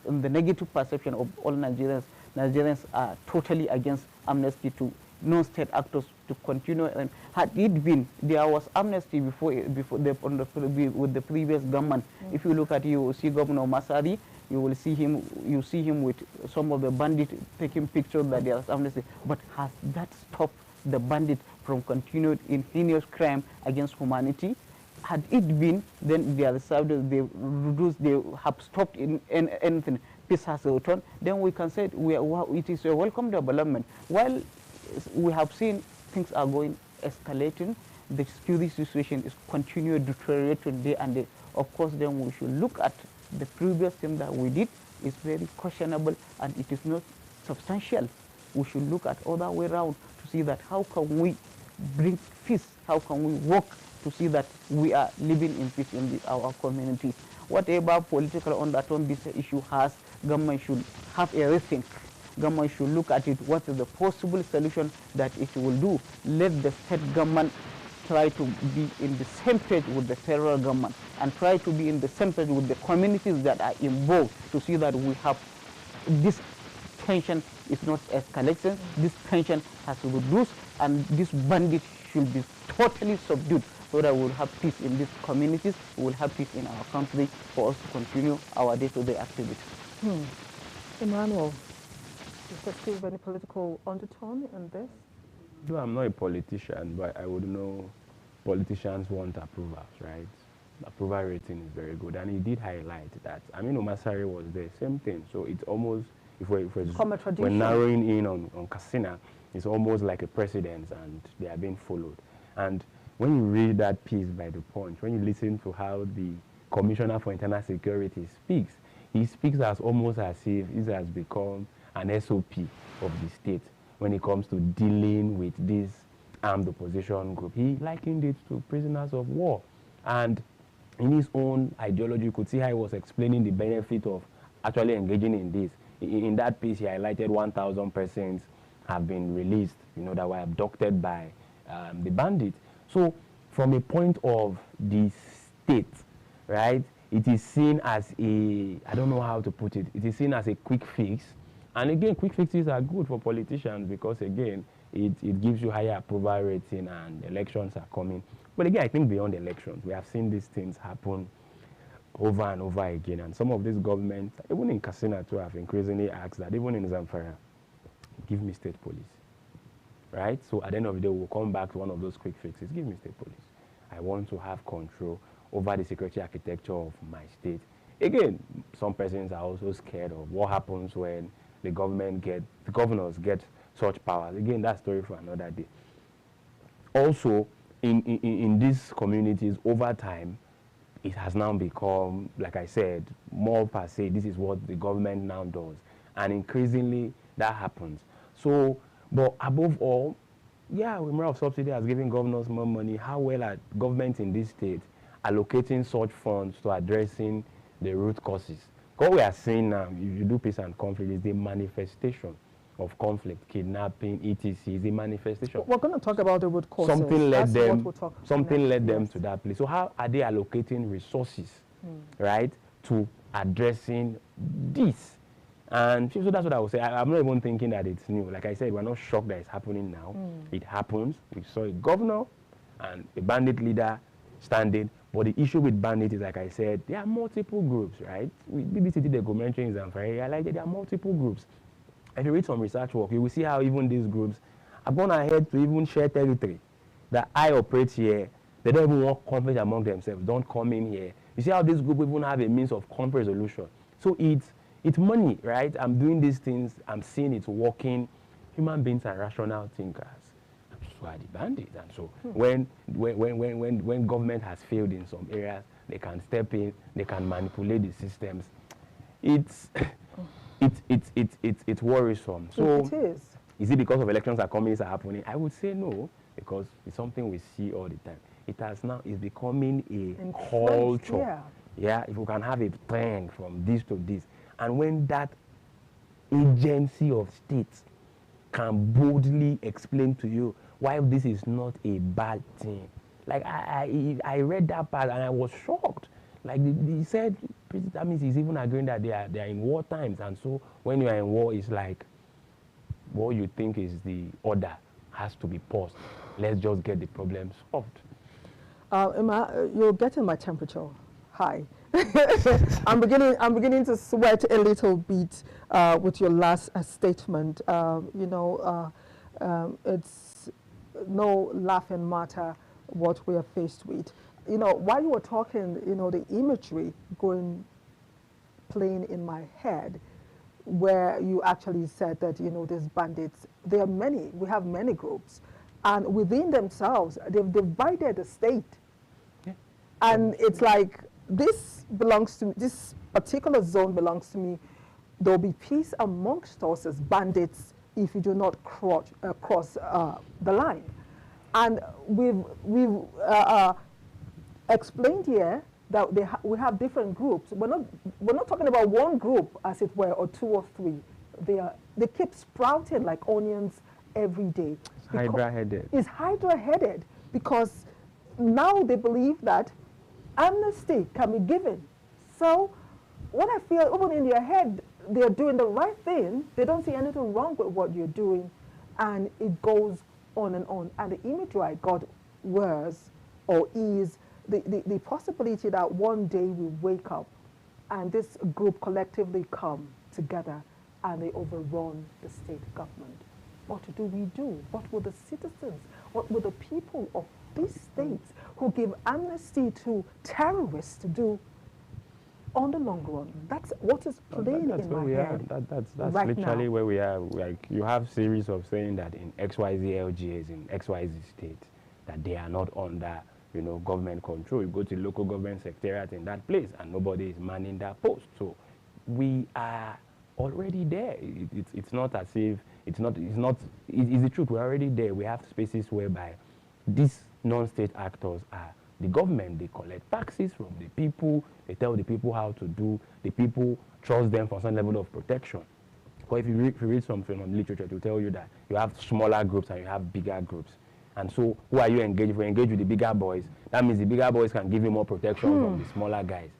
in the negative perception of all Nigerians. Nigerians are totally against amnesty to non-state actors to continue. And had it been, there was amnesty with the previous government. If you look at it, you will see Governor Masari, you will see him with some of the bandits taking pictures that there is amnesty. But has that stopped the bandit from continuing in heinous crime against humanity? Had it been, then they have stopped in anything, peace has returned, then we can say it is a welcome development. While we have seen things are going escalating, the security situation is continuing deteriorating day and day. Of course, then we should look at the previous thing that we did is very questionable and it is not substantial. We should look at other way around to see that how can we bring peace, how can we work to see that we are living in peace in our community. Whatever political undertone this issue has, government should have a rethink. Government should look at it, what is the possible solution that it will do. Let the state government try to be in the same page with the federal government and try to be in the same page with the communities that are involved to see that we have this tension is not escalating, this tension has reduced, and this bandit should be totally subdued so that we will have peace in these communities, we will have peace in our country for us to continue our day-to-day activities. Emmanuel, is there still any political undertone in this? No, I'm not a politician, but I would know politicians want approvals, right? Approval rating is very good, and he did highlight that. I mean, Masari was there, same thing. So it's almost, if we're narrowing in on Katsina, it's almost like a precedent, and they are being followed. And when you read that piece by The Punch, when you listen to how the Commissioner for Internal Security speaks, he speaks as almost as if this has become an SOP of the state when it comes to dealing with this armed opposition group. He likened it to prisoners of war. And in his own ideology, you could see how he was explaining the benefit of actually engaging in this. In that piece, he highlighted 1,000 persons have been released, that were abducted by the bandits. So from a point of the state, right, it is seen as a, I don't know how to put it, it is seen as a quick fix. And again, quick fixes are good for politicians because, again, it gives you higher approval rating and elections are coming. But again, I think beyond elections, we have seen these things happen over and over again. And some of these governments, even in Katsina too, have increasingly asked that, even in Zamfara, give me state police, right? So at the end of the day, we'll come back to one of those quick fixes. Give me state police. I want to have control over the security architecture of my state. Again, some persons are also scared of what happens when the governors get such powers. Again, that story for another day. Also, in these communities, over time, it has now become, like I said, more per se, this is what the government now does. And increasingly, that happens. So, but above all, yeah, Wimra of Subsidy has given governors more money. How well are governments in this state allocating such funds to addressing the root causes? What we are seeing now, if you do peace and conflict, is the manifestation of conflict, kidnapping, etc. is a manifestation. We're going to talk about the root causes. Something led them to that place. So how are they allocating resources, right, to addressing this? And so that's what I would say. I'm not even thinking that it's new. Like I said, we're not shocked that it's happening now. It happens. We saw a governor and a bandit leader standing. But the issue with bandits is, like I said, there are multiple groups, right? BBC did a documentary in Zamfara. I like that there are multiple groups. If you read some research work, you will see how even these groups have gone ahead to even share territory. That I operate here, they don't even want conflict among themselves. Don't come in here. You see how this group even have a means of conflict resolution. So it's money, right? I'm doing these things. I'm seeing it working. Human beings are rational thinkers. So are the bandits. And so when government has failed in some areas, they can step in, they can manipulate the systems. It's worrisome. So it is. Is it because of elections are coming, are happening? I would say no, because it's something we see all the time. It's becoming a culture. Yeah, if we can have a trend from this to this. And when that agency of states can boldly explain to you why this is not a bad thing. Like I read that part and I was shocked. Like he said, increases, that means he's even agreeing that they are in war times. And so when you are in war, it's like what you think is the order has to be paused. Let's just get the problem solved. Emma, you're getting my temperature high. I'm beginning to sweat a little bit with your last statement. It's no laughing matter what we are faced with. While you were talking, the imagery playing in my head, where you actually said that, these bandits, there are many, we have many groups, and within themselves, they've divided the state. Yeah. And it's like, this belongs to me, this particular zone belongs to me. There'll be peace amongst us as bandits if you do not cross the line. And we've explained here that we have different groups. We're not talking about one group, as it were, or two or three. They keep sprouting like onions every day. It's Hydra-headed. It's Hydra-headed because now they believe that amnesty can be given. So what I feel, even in their head, they're doing the right thing. They don't see anything wrong with what you're doing, and it goes on and on. And the imagery I got was, or is, the possibility that one day we wake up and this group collectively come together and they overrun the state government. What do we do? What will the citizens, what will the people of these states who give amnesty to terrorists do on the long run? That's what is playing in my head. That's right literally now. where we are. Like, you have series of saying that in XYZ LGAs, in XYZ states, that they are not under government control. You go to local government secretariat in that place and nobody is manning that post. So we are already there. It's not as if, it's the truth. We're already there. We have spaces whereby these non-state actors are the government. They collect taxes from the people. They tell the people how to do. The people trust them for some level of protection. But if you read something on literature, it will tell you that you have smaller groups and you have bigger groups. And so who are you engaged? If you engage with the bigger boys, that means the bigger boys can give you more protection from the smaller guys.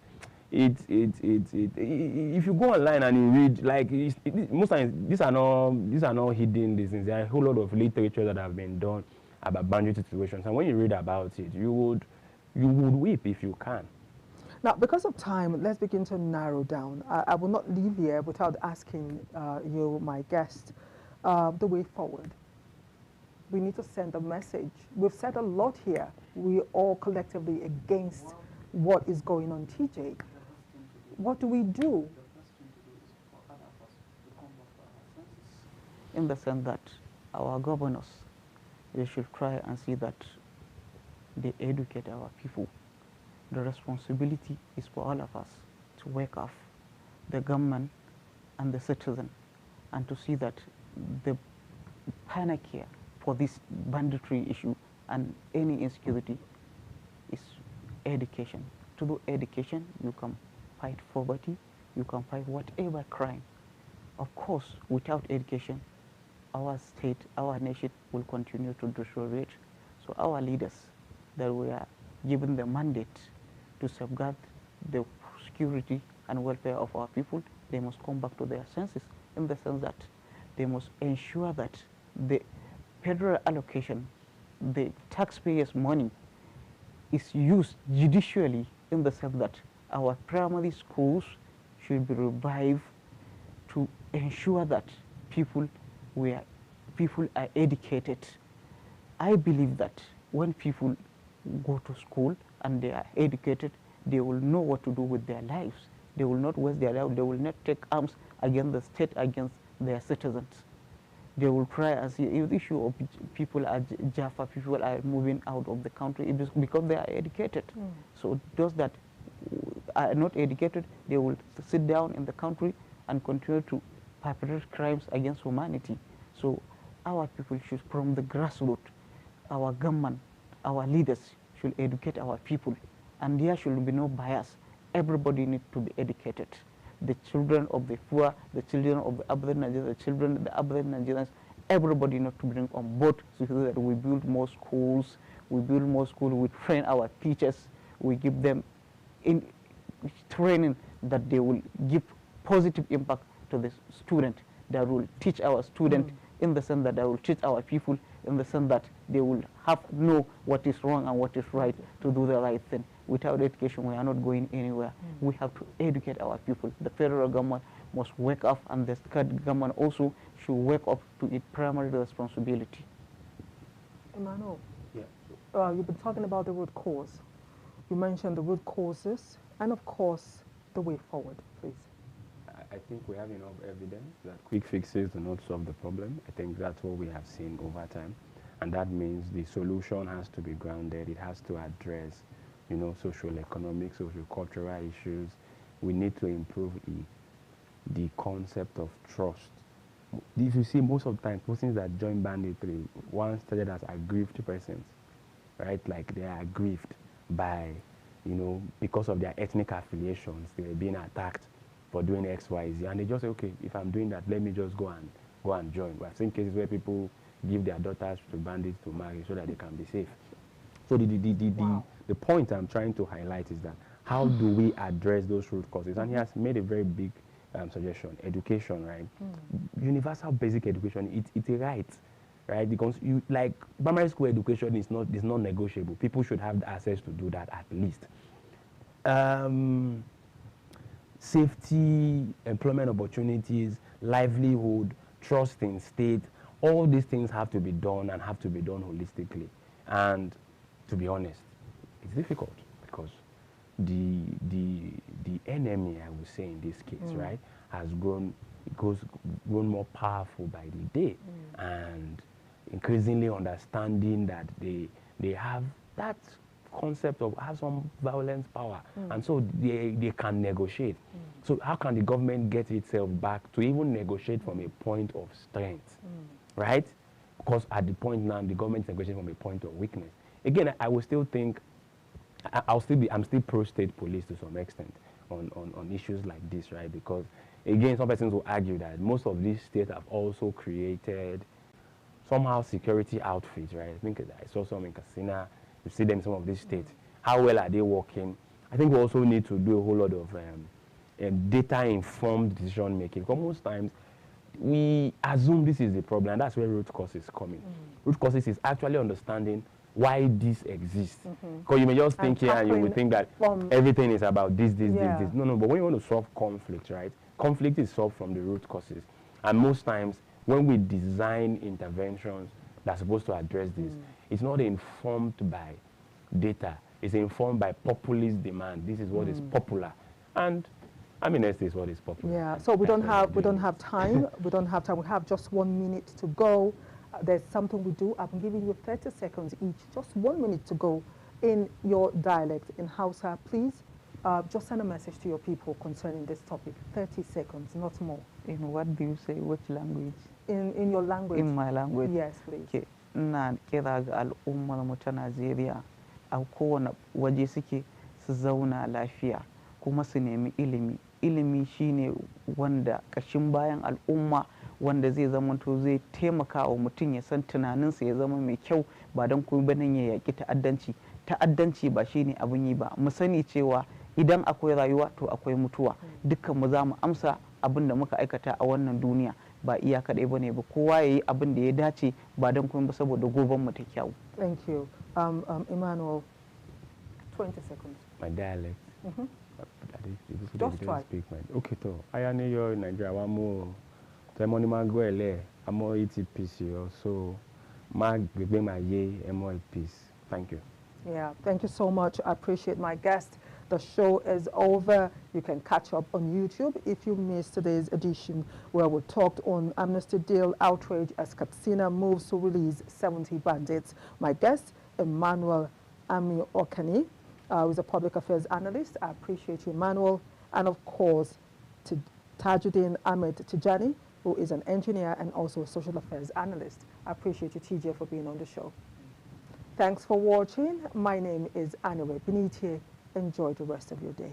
If you go online and you read, like, most times these are not hidden things. There are a whole lot of literature that have been done about bandit situations, and when you read about it, you would weep if you can. Now, because of time, let's begin to narrow down. I will not leave here without asking you, my guest, the way forward. We need to send a message. We've said a lot here. We all collectively against what is going on, TJ. What do we do? In the sense that our governors, they should try and see that they educate our people. The responsibility is for all of us to wake up the government and the citizen and to see that the panic here for this banditry issue and any insecurity is education. To do education, you can fight poverty, you can fight whatever crime. Of course, without education, our state, our nation will continue to deteriorate. So our leaders that we are given the mandate to safeguard the security and welfare of our people, they must come back to their senses, in the sense that they must ensure that the federal allocation, the taxpayers' money, is used judicially, in the sense that our primary schools should be revived to ensure that people are educated. I believe that when people go to school and they are educated, they will know what to do with their lives. They will not waste their lives. They will not take arms against the state, against their citizens. They will try and see if the issue of people are Jaffa, people are moving out of the country, it is because they are educated. So those that are not educated, they will sit down in the country and continue to perpetrate crimes against humanity. So our people should, from the grassroots, our government, our leaders should educate our people, and there should be no bias. Everybody needs to be educated. The children of the poor, the children of the other Nigerians, the children of the other Nigerians, everybody needs to bring on board so that we build more schools, we train our teachers, we give them in training that they will give positive impact to the student, that will teach our student in the sense that they will teach our people in the sense that they will know what is wrong and what is right to do the right thing. Without education, we are not going anywhere. We have to educate our people. The federal government must wake up, and the state government also should wake up to its primary responsibility. Emmanuel, you've been talking about the root cause. You mentioned the root causes and, of course, the way forward, please. I think we have enough evidence that quick fixes do not solve the problem. I think that's what we have seen over time. And that means the solution has to be grounded. It has to address, you know, social, economic, social, cultural issues. We need to improve the concept of trust. If you see, most of the time, persons that join banditry once started as aggrieved persons, right? Like they are aggrieved by, you know, because of their ethnic affiliations, they're being attacked for doing X, Y, Z, and they just say, okay, if I'm doing that, let me just go and join. I've seen cases where people give their daughters to bandits to marry so that they can be safe. So the point I'm trying to highlight is that how do we address those root causes? And he has made a very big suggestion: education, right? Universal basic education. It's a right, right? Because you, like, primary school education is not negotiable. People should have the access to do that at least. Safety, employment opportunities, livelihood, trust in state, all these things have to be done and have to be done holistically. And to be honest, it's difficult because the enemy, I would say in this case, right, has grown more powerful by the day, and increasingly understanding that they have that concept of have some violence power, and so they can negotiate. So how can the government get itself back to even negotiate from a point of strength, right? Because at the point now, the government is negotiating from a point of weakness. Again, I will still think, I'm still pro-state police to some extent on issues like this, right? Because again, some persons will argue that most of these states have also created somehow security outfits, right? I think I saw some in Katsina. You see them in some of these states. How well are they working? I think we also need to do a whole lot of data-informed decision making. Because most times we assume this is the problem, and that's where root causes come in. Root causes is actually understanding why this exists. Because you may just think here and you will think that everything is about this. No, but when you want to solve conflict, right? Conflict is solved from the root causes. And most times when we design interventions that's supposed to address this, it's not informed by data. It's informed by populist demand. This is what is popular, and I mean, this is what is popular. Yeah. So we don't have time. We don't have time. We have just 1 minute to go. There's something we do. I'm giving you 30 seconds each. Just 1 minute to go in your dialect in Hausa, please. Just send a message to your people concerning this topic. 30 seconds, not more. In what do you say? Which language? In your language. In my language. Yes, please. Okay. Na kira ga al'ummar mu ta Najeriya a kowane waje suke su zauna lafiya kuma su nemi ilimi. Ilimi shine wanda kashin bayan al'umma, wanda zai zamanto zai taimaka wa mutum ya san tunaninsa ya zama mai kyau, ba don kuma banin ya yaki ta'addanci. Ta'addanci ba shine abin yi ba. Mu sani cewa idan akwai rayuwa to akwai mutuwa. Dukkan mu za mu amsa abin da muka aikata a wannan duniya. Ba iya kaɗai ba ne ba, kowa ya yi abin da ya dace ba don kuma saboda goben mu ta kyau. Thank you. Emmanuel, 20 seconds. My dialect. Just try. Okay, so I am in Nigeria. One more. Temoni Maguele. I'm more ETPC also. Mag be my ye more peace. Thank you. Yeah, thank you so much. I appreciate my guest. The show is over. You can catch up on YouTube if you missed today's edition where we talked on Amnesty Deal, Outrage as Katsina moves to release 70 bandits. My guest, Emmanuel Ami-Okhani, who is a public affairs analyst. I appreciate you, Emmanuel. And of course, Tajuddeen Ahmad Tijjani, who is an engineer and also a social affairs analyst. I appreciate you, TJ, for being on the show. Thanks for watching. My name is Anire. Binitie. Enjoy the rest of your day.